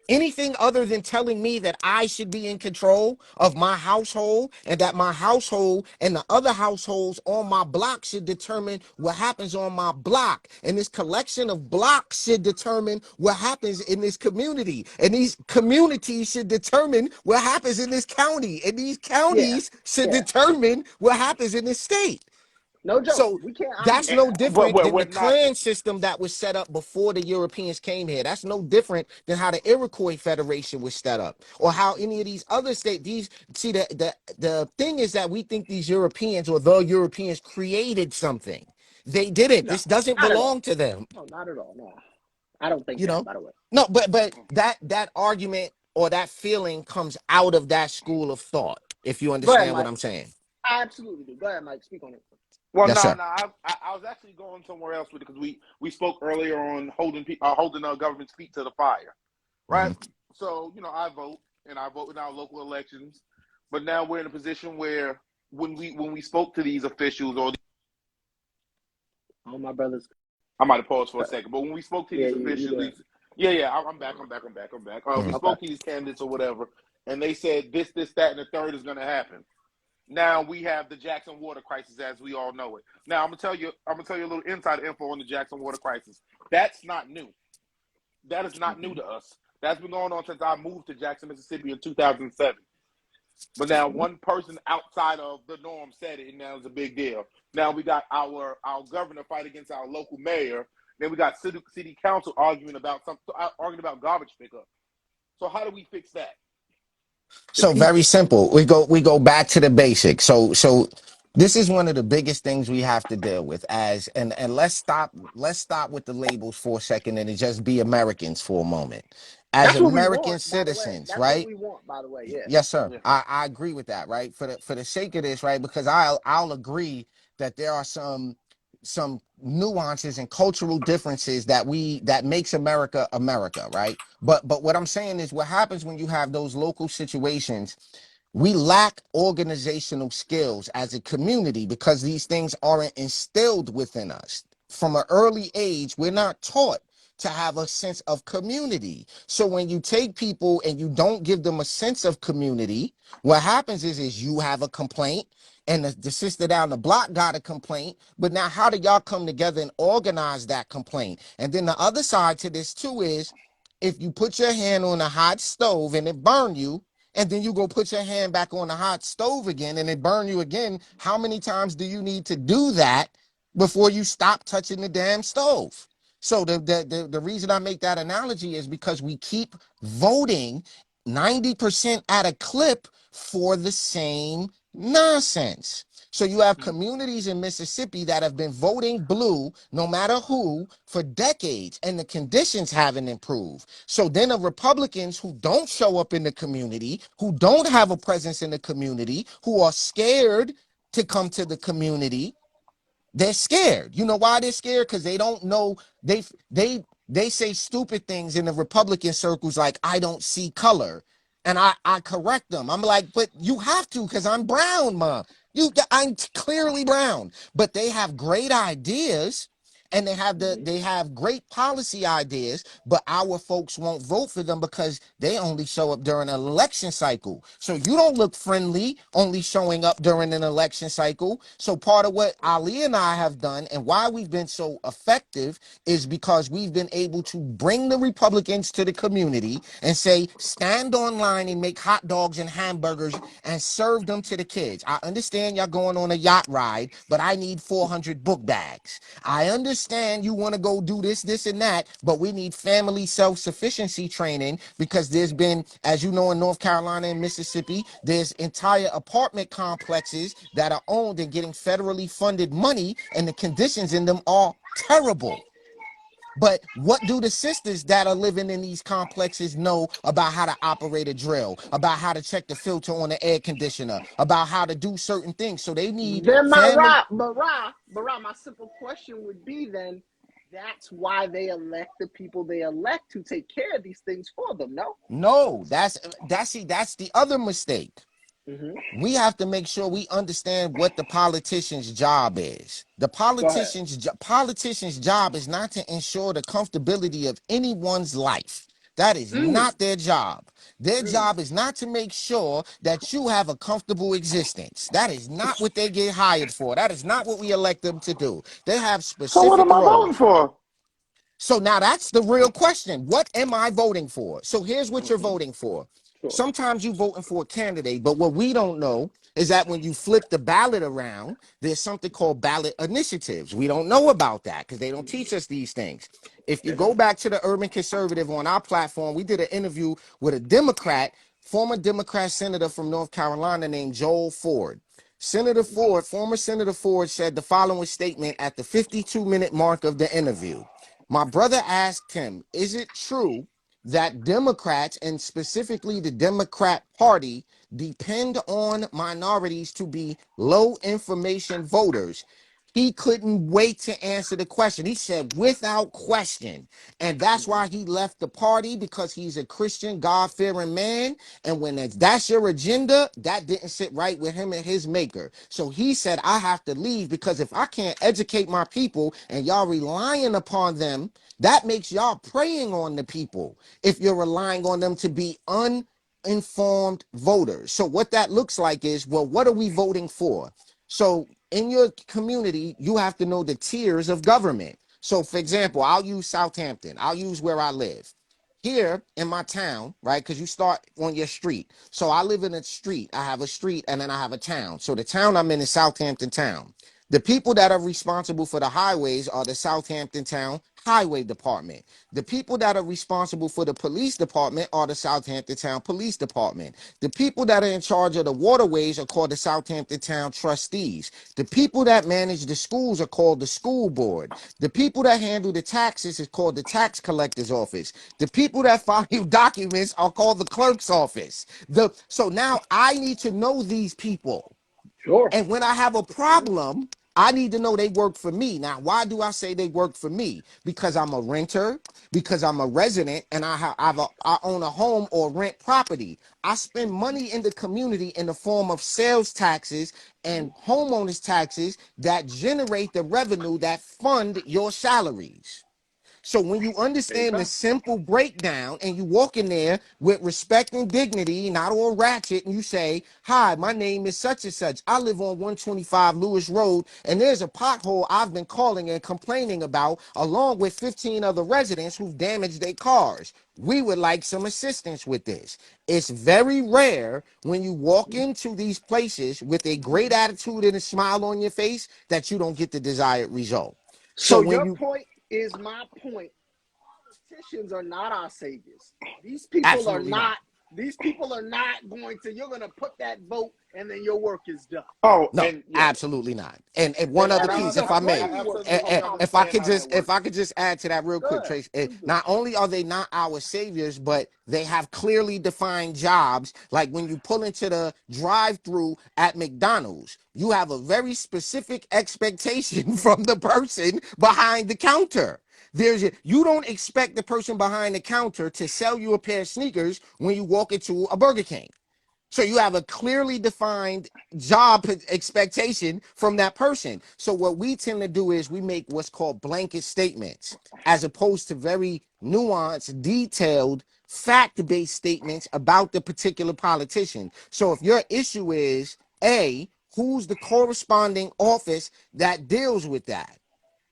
Speaker 3: Anything other than telling me that I should be in control of my household and that my household and the other households on my block should determine what happens on my block. And this collection of blocks should determine what happens in this community. And these communities should determine what happens in this county. And these
Speaker 2: Yeah.
Speaker 3: counties should
Speaker 2: Yeah.
Speaker 3: determine what happens in this state.
Speaker 2: No joke.
Speaker 3: So
Speaker 2: We can't argue
Speaker 3: that's
Speaker 1: eh,
Speaker 2: with
Speaker 3: no
Speaker 2: that.
Speaker 1: but
Speaker 3: different than
Speaker 1: we're
Speaker 3: the
Speaker 1: not.
Speaker 3: clan system that was set up before the Europeans came here. That's no different than how the Iroquois Federation was set up, or how any of these other states. These see the thing is that we think these Europeans or the Europeans created something. They didn't.
Speaker 2: No,
Speaker 3: This doesn't
Speaker 2: not at
Speaker 3: belong
Speaker 2: all.
Speaker 3: to them.
Speaker 2: No, not at all. No, I don't think
Speaker 3: You
Speaker 2: that.
Speaker 3: know.
Speaker 2: By the way.
Speaker 3: No, but that argument or that feeling comes out of that school of thought. If you
Speaker 2: Go ahead,
Speaker 3: understand what
Speaker 2: Mike.
Speaker 3: I'm saying.
Speaker 2: I absolutely do. Go ahead, Mike. Speak on it.
Speaker 1: Well,
Speaker 3: Yes,
Speaker 1: no,
Speaker 3: sir.
Speaker 1: no. I was actually going somewhere else with it because we spoke earlier on holding government's feet to the fire, right?
Speaker 3: Mhm.
Speaker 1: So I vote and I vote in our local elections, but now we're in a position where when we spoke to these officials or
Speaker 2: All my brothers.
Speaker 1: I might have paused for a second, but when we spoke to
Speaker 2: Yeah,
Speaker 1: these
Speaker 2: you
Speaker 1: officials,
Speaker 2: there.
Speaker 1: yeah, I'm back. We
Speaker 3: Mhm.
Speaker 2: Okay.
Speaker 1: spoke to these candidates or whatever, and they said this, that, and the third is going to happen. Now we have the Jackson water crisis as we all know it. Now I'm gonna tell you a little inside info on the Jackson water crisis. That's not new. That is not new
Speaker 2: Mm-hmm.
Speaker 1: to us. That's been going on since I moved to Jackson, Mississippi in 2007. But now
Speaker 2: Mm-hmm.
Speaker 1: one person outside of the norm said it, and now it's a big deal. Now we got our governor fight against our local mayor, Then we got city council arguing about garbage pickup. So how do we fix that?
Speaker 2: The
Speaker 3: So very
Speaker 2: people.
Speaker 3: simple. We go back to the basics. So this is one of the biggest things we have to deal with as and let's stop with the labels for a second and just be Americans for a moment. As
Speaker 2: That's what we
Speaker 3: American
Speaker 2: want, by the way.
Speaker 3: citizens,
Speaker 2: That's what
Speaker 3: right?
Speaker 2: we want, by the way. Yeah.
Speaker 3: Yes, sir.
Speaker 1: Yeah.
Speaker 3: I agree with that, right? For the sake of this, right? Because I'll agree that there are some nuances and cultural differences that makes America America, right? But what I'm saying is what happens when you have those local situations, we lack organizational skills as a community because these things aren't instilled within us. From an early age, we're not taught to have a sense of community. So when you take people and you don't give them a sense of community, what happens is you have a complaint and the sister down the block got a complaint. But now how do y'all come together and organize that complaint? And then the other side to this too is if you put your hand on a hot stove and it burn you, and then you go put your hand back on the hot stove again and it burn you again, how many times do you need to do that before you stop touching the damn stove? So the reason I make that analogy is because we keep voting 90% at a clip for the same nonsense. So you have communities in Mississippi that have been voting blue, no matter who, for decades, and the conditions haven't improved. So then the Republicans who don't show up in the community, who don't have a presence in the community, who are scared to come to the community, they're scared. You know why they're scared? Because they don't know. They say stupid things in the Republican circles like I don't see color, and I correct them. I'm like, but you have to because I'm brown, mom. I'm clearly brown. But they have great ideas. And they have great policy ideas, but our folks won't vote for them because they only show up during an election cycle. So you don't look friendly only showing up during an election cycle. So part of what Ali and I have done and why we've been so effective is because we've been able to bring the Republicans to the community and say, stand online and make hot dogs and hamburgers and serve them to the kids. I understand y'all going on a yacht ride, but I need 400 book bags. I understand you want to go do this, and that, but we need family self-sufficiency training because there's been, as you know, in North Carolina and Mississippi, there's entire apartment complexes that are owned and getting federally funded money, and the conditions in them are terrible. But what do the sisters that are living in these complexes know about how to operate a drill, about how to check the filter on the air conditioner, about how to do certain things? So they need
Speaker 2: Then
Speaker 3: family.
Speaker 2: my simple question would be then, that's why they elect the people they elect to take care of these things for them, no?
Speaker 3: No, that's the other mistake.
Speaker 2: Mm-hmm.
Speaker 3: We have to make sure we understand what the politician's job is. The
Speaker 2: Go ahead.
Speaker 3: politician's job is not to ensure the comfortability of anyone's life. That is
Speaker 2: Mm,
Speaker 3: not their job. Their
Speaker 2: mm.
Speaker 3: job is not to make sure that you have a comfortable existence. That is not what they get hired for. That is not what we elect them to do. They have
Speaker 1: So what
Speaker 3: specific
Speaker 1: am I voting
Speaker 3: roles.
Speaker 1: for?
Speaker 3: So now that's the real question. What am I voting for? So here's what you're
Speaker 1: Mm-hmm.
Speaker 3: voting for.
Speaker 2: Sure.
Speaker 3: Sometimes you're voting for a candidate, but what we don't know is that when you flip the ballot around, there's something called ballot initiatives. We don't know about that because they don't teach us these things. If you go back to the Urban Conservative on our platform, we did an interview with a Democrat, former Democrat senator from North Carolina named Joel Ford. Former Senator Ford said the following statement at the 52-minute mark of the interview. My brother asked him, is it true that Democrats, and specifically the Democrat Party, depend on minorities to be low information voters? He couldn't wait to answer the question. He said, without question. And that's why he left the party because he's a Christian, God fearing man. And when that's your agenda, that didn't sit right with him and his maker. So he said, I have to leave because if I can't educate my people and y'all relying upon them, that makes y'all preying on the people if you're relying on them to be uninformed voters. So what that looks like is, well, what are we voting for? So in your community, you have to know the tiers of government. So for example, I'll use Southampton. I'll use where I live. Here in my town, right? Because you start on your street. So I live in a street. I have a street and then I have a town. So the town I'm in is Southampton town. The people that are responsible for the highways are the Southampton town highway department. The people that are responsible for the police department are the Southampton Town Police Department. The people that are in charge of the waterways are called the Southampton Town Trustees. The people that manage the schools are called the school board. The people that handle the taxes is called the tax collector's office. The people that file documents are called the clerk's office. So now I need to know these people.
Speaker 2: Sure.
Speaker 3: And when I have a problem, I need to know they work for me. Now, why do I say they work for me? Because I'm a renter, because I'm a resident, and I own a home or rent property. I spend money in the community in the form of sales taxes and homeowners taxes that generate the revenue that fund your salaries. So when you
Speaker 2: Big
Speaker 3: understand the
Speaker 2: facts.
Speaker 3: simple breakdown and you walk in there with respect and dignity, not all ratchet, and you say, hi, my name is such and such. I live on 125 Lewis Road, and there's a pothole I've been calling and complaining about, along with 15 other residents who've damaged their cars. We would like some assistance with this. It's very rare when you walk into these places with a great attitude and a smile on your face that you don't get the desired result. So
Speaker 2: So
Speaker 3: when
Speaker 2: your
Speaker 3: you
Speaker 2: point is my point. Politicians are not our saviors. These people are
Speaker 3: absolutely not.
Speaker 2: not. These people are not going to. You're going to put that vote, and then your work is done.
Speaker 1: Oh,
Speaker 3: No,
Speaker 1: and yeah,
Speaker 3: absolutely not. And one
Speaker 1: and
Speaker 3: other
Speaker 2: This is
Speaker 3: piece,
Speaker 2: the
Speaker 3: if I may,
Speaker 2: framework of
Speaker 1: absolutely
Speaker 3: if I
Speaker 1: understand
Speaker 3: could
Speaker 1: how that
Speaker 3: just if
Speaker 1: works.
Speaker 3: I could just add to that real quick,
Speaker 2: good.
Speaker 3: Trace.
Speaker 2: Please do.
Speaker 3: Not only are they not our saviors, but they have clearly defined jobs. Like when you pull into the drive-through at McDonald's, you have a very specific expectation from the person behind the counter. You don't expect the person behind the counter to sell you a pair of sneakers when you walk into a Burger King. So you have a clearly defined job expectation from that person. So what we tend to do is we make what's called blanket statements, as opposed to very nuanced, detailed, fact-based statements about the particular politician. So if your issue is A, who's the corresponding office that deals with that?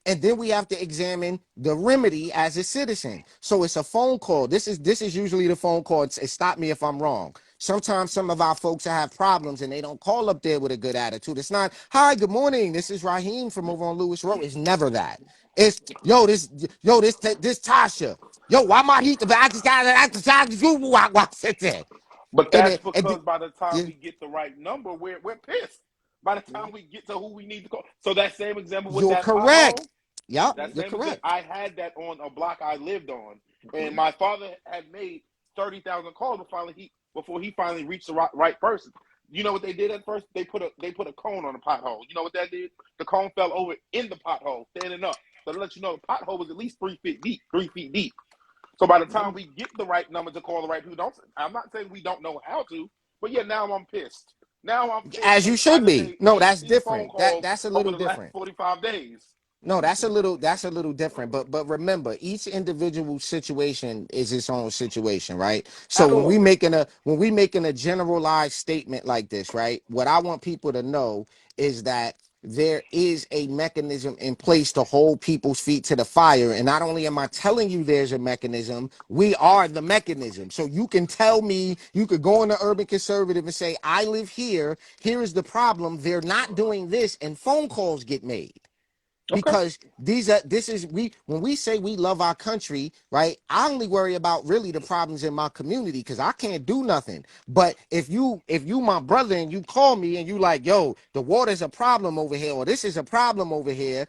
Speaker 3: And then we have to examine the remedy as a citizen. So it's a phone call. This is usually the phone call. Stop me if I'm wrong. Sometimes some of our folks have problems and they don't call up there with a good attitude. It's not, hi, good morning. This is Raheem from over on Lewis Road. It's never that. It's this Tasha. Yo, why my heat? I just got to sit there.
Speaker 1: But
Speaker 3: And
Speaker 1: that's
Speaker 3: it, and
Speaker 1: because by the time
Speaker 3: yeah,
Speaker 1: we get the right number, we're pissed. By the time we get to who we need to call, so that same example with
Speaker 3: you're
Speaker 1: that
Speaker 3: correct.
Speaker 1: pothole,
Speaker 3: Yep,
Speaker 1: that
Speaker 3: you're
Speaker 1: same example,
Speaker 3: correct.
Speaker 1: I had that on a block I lived on, and my father had made 30,000 calls before he finally reached the right person. You know what they did at first? They put a cone on the pothole. You know what that did? The cone fell over in the pothole, standing up. So to let you know, the pothole was at least 3 feet deep. 3 feet deep. So by the time we get the right number to call the right people, I'm not saying we don't know how to, but yeah, now I'm pissed. Now I'm pissed
Speaker 3: As you
Speaker 1: because I
Speaker 3: should
Speaker 1: done
Speaker 3: be.
Speaker 1: made
Speaker 3: No, that's
Speaker 1: 18 phone
Speaker 3: different.
Speaker 1: calls
Speaker 3: That's a
Speaker 1: over
Speaker 3: little
Speaker 1: the last
Speaker 3: different.
Speaker 1: 45 days.
Speaker 3: No, that's a little different. But remember, each individual situation is its own situation, right? So
Speaker 2: Sure.
Speaker 3: when we making a generalized statement like this, right? What I want people to know is that there is a mechanism in place to hold people's feet to the fire. And not only am I telling you there's a mechanism, we are the mechanism. So you can tell me, you could go on the Urban Conservative and say, I live here. Here is the problem. They're not doing this, and phone calls get made
Speaker 1: Okay.
Speaker 3: because when we say we love our country, right? I only worry about really the problems in my community because I can't do nothing. But if you my brother and you call me and you like, yo, the water's a problem over here, or this is a problem over here,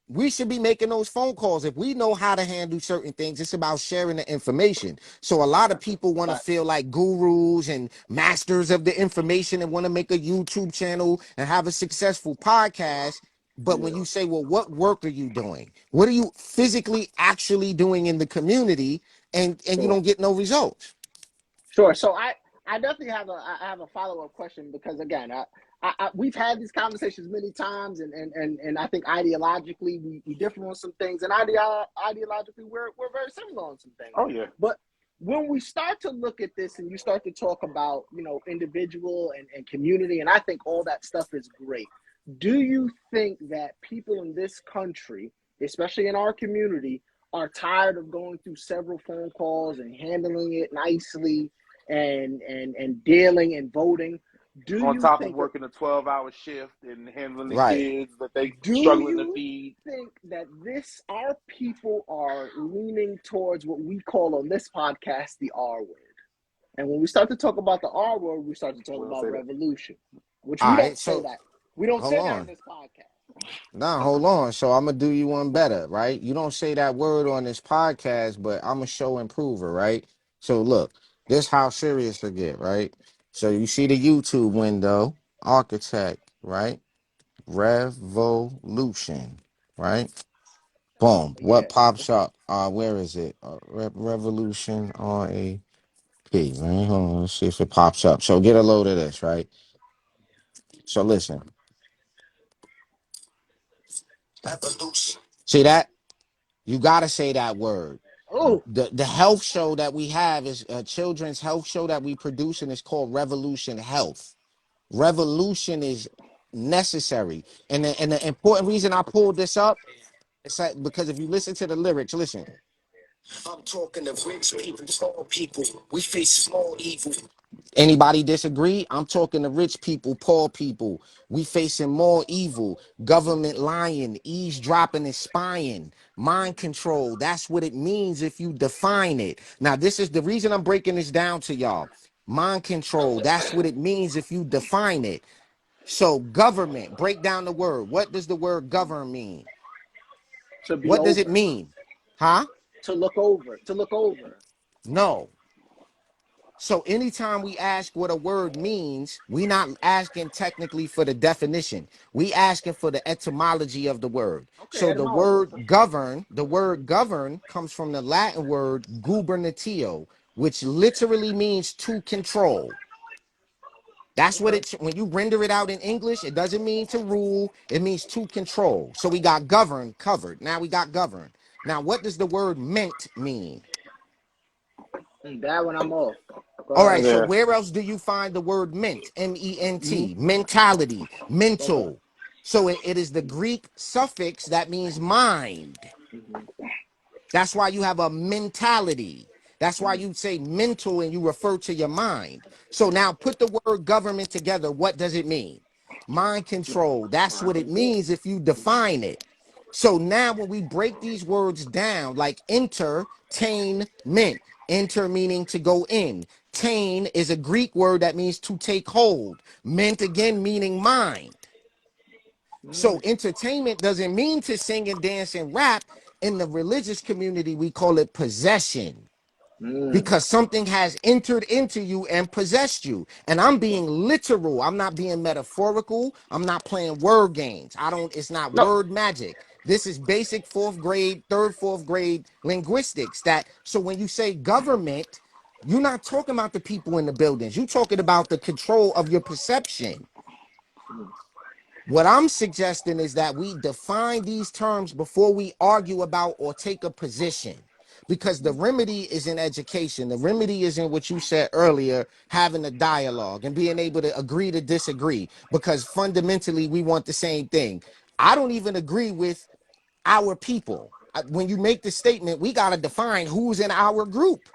Speaker 3: we should be making those phone calls. If we know how to handle certain things, it's about sharing the information. So a lot of people want to
Speaker 2: Facts.
Speaker 3: feel like gurus and masters of the information and want to make a YouTube channel and have a successful podcast. But when you say, well, what work are you doing? What are you physically actually doing in the community? And you
Speaker 2: Sure.
Speaker 3: don't get no results.
Speaker 2: Sure. So I definitely have a follow up question because again we've had these conversations many times and I think ideologically we differ on some things and ideologically we're very similar on some things.
Speaker 1: Oh yeah.
Speaker 2: But when we start to look at this and you start to talk about individual and community, and I think all that stuff is great. Do you think that people in this country, especially in our community, are tired of going through several phone calls and handling it nicely and dealing and voting? Do
Speaker 1: On
Speaker 2: you
Speaker 1: top of
Speaker 2: think
Speaker 1: working a 12-hour shift and handling the
Speaker 3: Right.
Speaker 1: kids that they
Speaker 2: do
Speaker 1: struggling to
Speaker 2: you
Speaker 1: feed.
Speaker 2: think that our people are leaning towards what we call on this podcast the R word? And when we start to talk about the R word, we start to talk
Speaker 1: We don't
Speaker 2: about
Speaker 1: say that.
Speaker 2: revolution, which
Speaker 3: All
Speaker 2: we
Speaker 3: right.
Speaker 2: don't say
Speaker 3: So
Speaker 2: that. We don't
Speaker 3: hold
Speaker 2: say that on
Speaker 3: on.
Speaker 2: this podcast.
Speaker 3: Nah, hold on. So I'm gonna do you one better, right? You don't say that word on this podcast, but I'm a show improver, right? So look, this how serious it get, right? So you see the YouTube window, architect, right? Revolution, right? Boom.
Speaker 2: Yeah.
Speaker 3: What pops up? Where is it? Revolution RAP. Right? Hold on. Let's see if it pops up. So get a load of this, right? So listen. Revolution. See that? You gotta say that word.
Speaker 2: Oh,
Speaker 3: The health show that we have is a children's health show that we produce, and it's called Revolution Health. Revolution is necessary, and the important reason I pulled this up is that because if you listen to the lyrics, listen. I'm talking to rich people, poor people. We face small evil. Anybody disagree? I'm talking to rich people, poor people. We facing more evil. Government lying, eavesdropping and spying, mind control. That's what it means if you define it. Now, this is the reason I'm breaking this down to y'all. Mind control. That's what it means if you define it. So, government, break down the word. What does the word govern mean?
Speaker 2: to be
Speaker 3: What does it
Speaker 2: over,
Speaker 3: mean? Huh?
Speaker 2: to look over, to look over.
Speaker 3: No. So anytime we ask what a word means, we not asking technically for the definition. We asking for the etymology of the word.
Speaker 2: Okay,
Speaker 3: So
Speaker 2: etymology.
Speaker 3: the word govern comes from the Latin word gubernatio, which literally means to control. That's what
Speaker 2: Okay.
Speaker 3: it's when you render it out in English, it doesn't mean to rule, it means to control. So we got govern covered. Now we got govern. Now, what does the word meant mean?
Speaker 2: That one I'm off. Go
Speaker 3: All
Speaker 2: ahead.
Speaker 3: right, so
Speaker 1: Yeah.
Speaker 3: where else do you find the word ment?
Speaker 2: Mm-hmm.
Speaker 3: MENT, mentality,
Speaker 2: Okay.
Speaker 3: mental. So it is the Greek suffix that means mind.
Speaker 2: Mm-hmm.
Speaker 3: That's why you have a mentality. That's why
Speaker 2: Mm-hmm.
Speaker 3: you say mental and you refer to your mind. So now put the word government together. What does it mean? Mind control. That's
Speaker 2: Mind
Speaker 3: what it
Speaker 2: control.
Speaker 3: means if you define it. So now when we break these words down, like entertainment, enter meaning to go in. Tain is a Greek word that means to take hold. Meant again meaning mind. So
Speaker 2: Mm-hmm.
Speaker 3: entertainment doesn't mean to sing and dance and rap. In the religious community, we call it possession
Speaker 2: Mm.
Speaker 3: because something has entered into you and possessed you. And I'm being literal. I'm not being metaphorical. I'm not playing word games. It's not
Speaker 2: No,
Speaker 3: word magic. This is basic fourth grade, third, fourth grade linguistics. So when you say government, you're not talking about the people in the buildings. You're talking about the control of your perception. What I'm suggesting is that we define these terms before we argue about or take a position. Because the remedy is in education. The remedy is in what you said earlier, having a dialogue and being able to agree to disagree. Because fundamentally, we want the same thing. I don't even agree with our people. When you make the statement, we got to define who's in our group.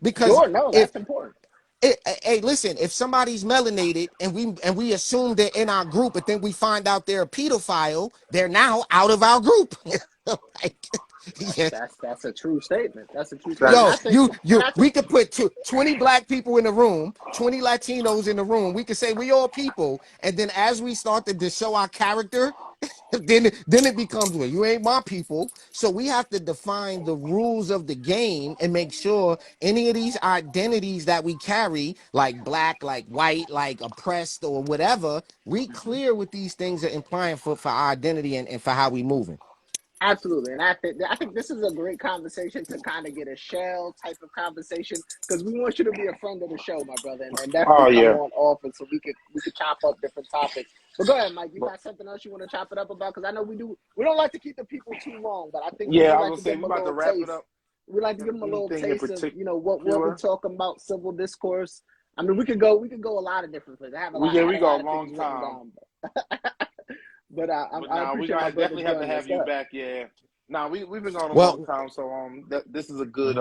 Speaker 3: Because
Speaker 2: sure, no,
Speaker 3: if
Speaker 2: that's important.
Speaker 3: hey, listen, if somebody's melanated and we assume they're in our group, but then we find out they're a pedophile, they're now out of our group. Like, yeah.
Speaker 2: That's a true statement. That's a true statement.
Speaker 1: That
Speaker 2: And
Speaker 3: Yo,
Speaker 2: I think, and I think,
Speaker 3: we could put 20 black people in the room, 20 Latinos in the room. We could say we all people, and then as we start to show our character, then it becomes, well, you ain't my people. So we have to define the rules of the game and make sure any of these identities that we carry, like black, like white, like oppressed or whatever, we clear what these things are implying for our identity and for how we moving.
Speaker 2: absolutely. And I think this is a great conversation to kind of get a shell type of conversation because we want you to be a friend of the show, my brother, and definitely
Speaker 1: oh
Speaker 2: come
Speaker 1: yeah.
Speaker 2: on often so we could chop up different topics. But go ahead, Mike. You
Speaker 1: But
Speaker 2: got something else you want to chop it up about? Because I know we don't like to keep the people too long, but I think we
Speaker 1: yeah,
Speaker 2: do
Speaker 1: I was
Speaker 2: like
Speaker 1: gonna
Speaker 2: to
Speaker 1: say
Speaker 2: give
Speaker 1: we
Speaker 2: them a
Speaker 1: about to
Speaker 2: little
Speaker 1: wrap it
Speaker 2: taste.
Speaker 1: up.
Speaker 2: We like to give them a little
Speaker 1: Anything in
Speaker 2: taste of what we
Speaker 1: particular?
Speaker 2: talk about civil discourse. I mean, we could go a lot of different places. I
Speaker 1: We
Speaker 2: had a
Speaker 1: go
Speaker 2: lot
Speaker 1: a
Speaker 2: of things
Speaker 1: long
Speaker 2: written
Speaker 1: time.
Speaker 2: down, but
Speaker 1: But
Speaker 2: I
Speaker 1: now we
Speaker 2: appreciate my
Speaker 1: gonna
Speaker 2: brother
Speaker 1: definitely have to
Speaker 2: joining us.
Speaker 1: have
Speaker 2: Go
Speaker 1: you
Speaker 2: ahead.
Speaker 1: back. Yeah. Now we've been going a long
Speaker 3: Well,
Speaker 1: time, so this is a good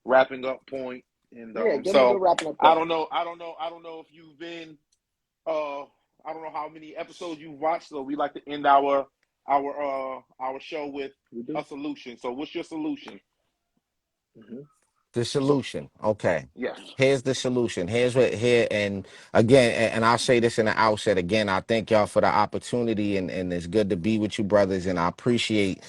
Speaker 1: wrapping up point. And
Speaker 2: Yeah, give them a
Speaker 1: so
Speaker 2: good wrapping up
Speaker 1: I
Speaker 2: thought.
Speaker 1: don't know if you've been I don't know how many episodes you've watched, so we like to end our show with a solution. So, what's your solution?
Speaker 2: Mm-hmm.
Speaker 3: The
Speaker 1: So,
Speaker 3: solution. Okay.
Speaker 1: yes.
Speaker 3: Here's the solution. Here's what here and again, and I'll say this in the outset again. I thank y'all for the opportunity and it's good to be with you, brothers. And I appreciate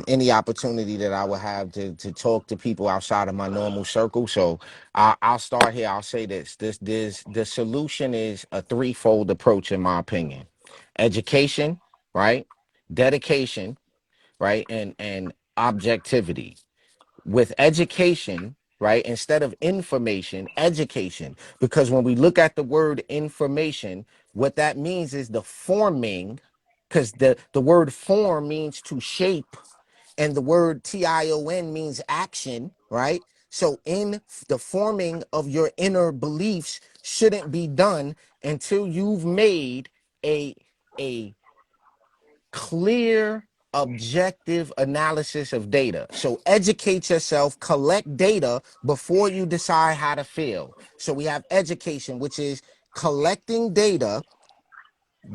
Speaker 3: any opportunity that I will have to talk to people outside of my normal circle. So I'll start here. I'll say this. This the solution is a threefold approach, in my opinion. Education, right? Dedication, right? And objectivity. With education, right, instead of information, education, because when we look at the word information, what that means is the forming, because the word form means to shape, and the word tion means action, right? So in the forming of your inner beliefs shouldn't be done until you've made a clear, objective analysis of data. So educate yourself, collect data before you decide how to feel. So we have education, which is collecting data,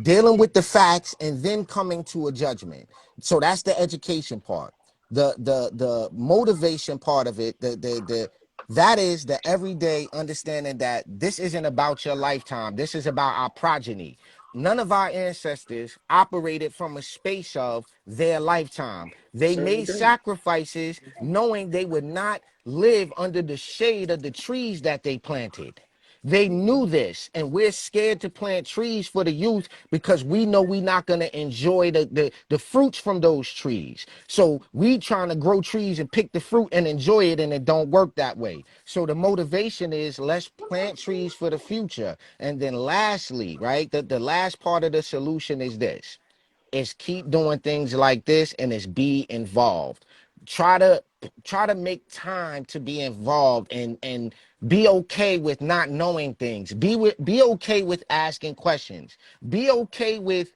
Speaker 3: dealing with the facts, and then coming to a judgment. So that's the education part. The motivation part of it, the that is the everyday understanding that this isn't about your lifetime. This is about our progeny. None of our ancestors operated from a space of their lifetime. They
Speaker 2: Certainly
Speaker 3: made
Speaker 2: did.
Speaker 3: sacrifices knowing they would not live under the shade of the trees that they planted. They knew this, and we're scared to plant trees for the youth because we know we're not going to enjoy the fruits from those trees. So we trying to grow trees and pick the fruit and enjoy it, and it don't work that way. So the motivation is let's plant trees for the future. And then lastly, right, the last part of the solution is this. Is keep doing things like this and is be involved. Try to make time to be involved and be okay with not knowing things. Be okay with asking questions. Be okay with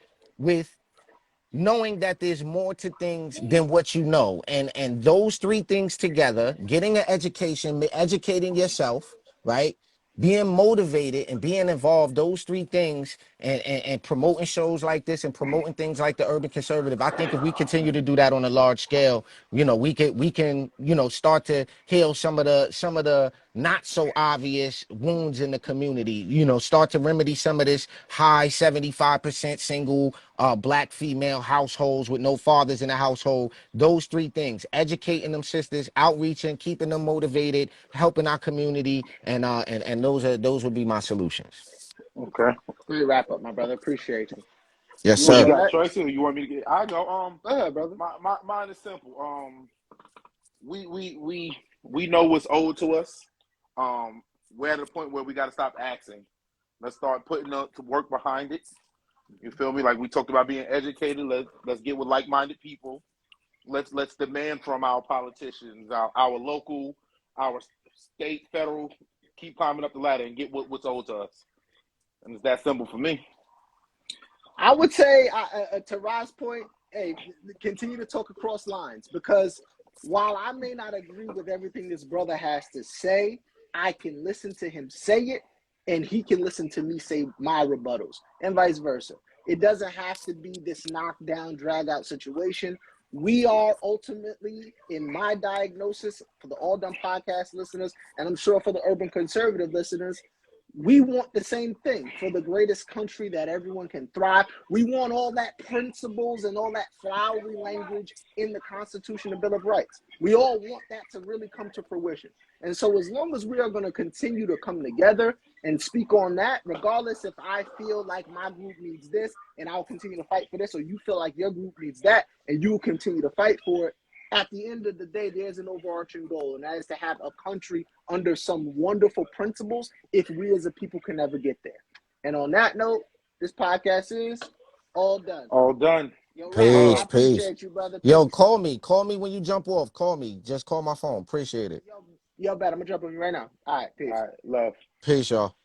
Speaker 3: knowing that there's more to things than what you know, and those three things together, getting an education, educating yourself, right, being motivated and being involved, those three things, and promoting shows like this and promoting things like the Urban Conservative. I think if we continue to do that on a large scale, we can start to heal some of the not so obvious wounds in the community, start to remedy some of this high 75% single black female households with no fathers in the household. Those three things: educating them sisters, outreaching, keeping them motivated, helping our community, and those would be my solutions.
Speaker 1: Okay.
Speaker 2: Great wrap up, my brother. Appreciate you.
Speaker 3: Yes,
Speaker 2: You want
Speaker 1: You
Speaker 2: to
Speaker 3: sir.
Speaker 2: go
Speaker 1: got
Speaker 2: next?
Speaker 1: Tracy, or you want me to get? I go.
Speaker 2: Go ahead, brother.
Speaker 1: Mine is simple. We know what's owed to us. We're at a point where we got to stop asking. Let's start putting up to work behind it. You feel me? Like we talked about being educated. Let's get with like-minded people. Let's demand from our politicians, our local, our state, federal, keep climbing up the ladder and get what's owed to us. And it's that simple for me.
Speaker 2: I would say, to Rod's point, hey, continue to talk across lines, because while I may not agree with everything this brother has to say, I can listen to him say it, and he can listen to me say my rebuttals, and vice versa. It doesn't have to be this knockdown, drag out situation. We are ultimately, in my diagnosis, for the All Done podcast listeners, and I'm sure for the Urban Conservative listeners, we want the same thing for the greatest country that everyone can thrive. We want all that principles and all that flowery language in the Constitution and Bill of Rights. We all want that to really come to fruition. And so as long as we are going to continue to come together and speak on that, regardless if I feel like my group needs this and I'll continue to fight for this, or you feel like your group needs that and you will continue to fight for it, at the end of the day, there's an overarching goal, and that is to have a country under some wonderful principles if we as a people can never get there. And on that note, this podcast is all done.
Speaker 1: All done.
Speaker 2: Yo, Rod, I
Speaker 3: Peace,
Speaker 1: Love.
Speaker 3: peace.
Speaker 2: appreciate you, brother.
Speaker 3: Yo,
Speaker 2: Peace.
Speaker 3: call me when you jump off. Call me. Just call my phone. Appreciate it.
Speaker 2: Yo, bet. I'm going to jump on you right now. All right, peace.
Speaker 1: All right. Love.
Speaker 3: Peace, y'all.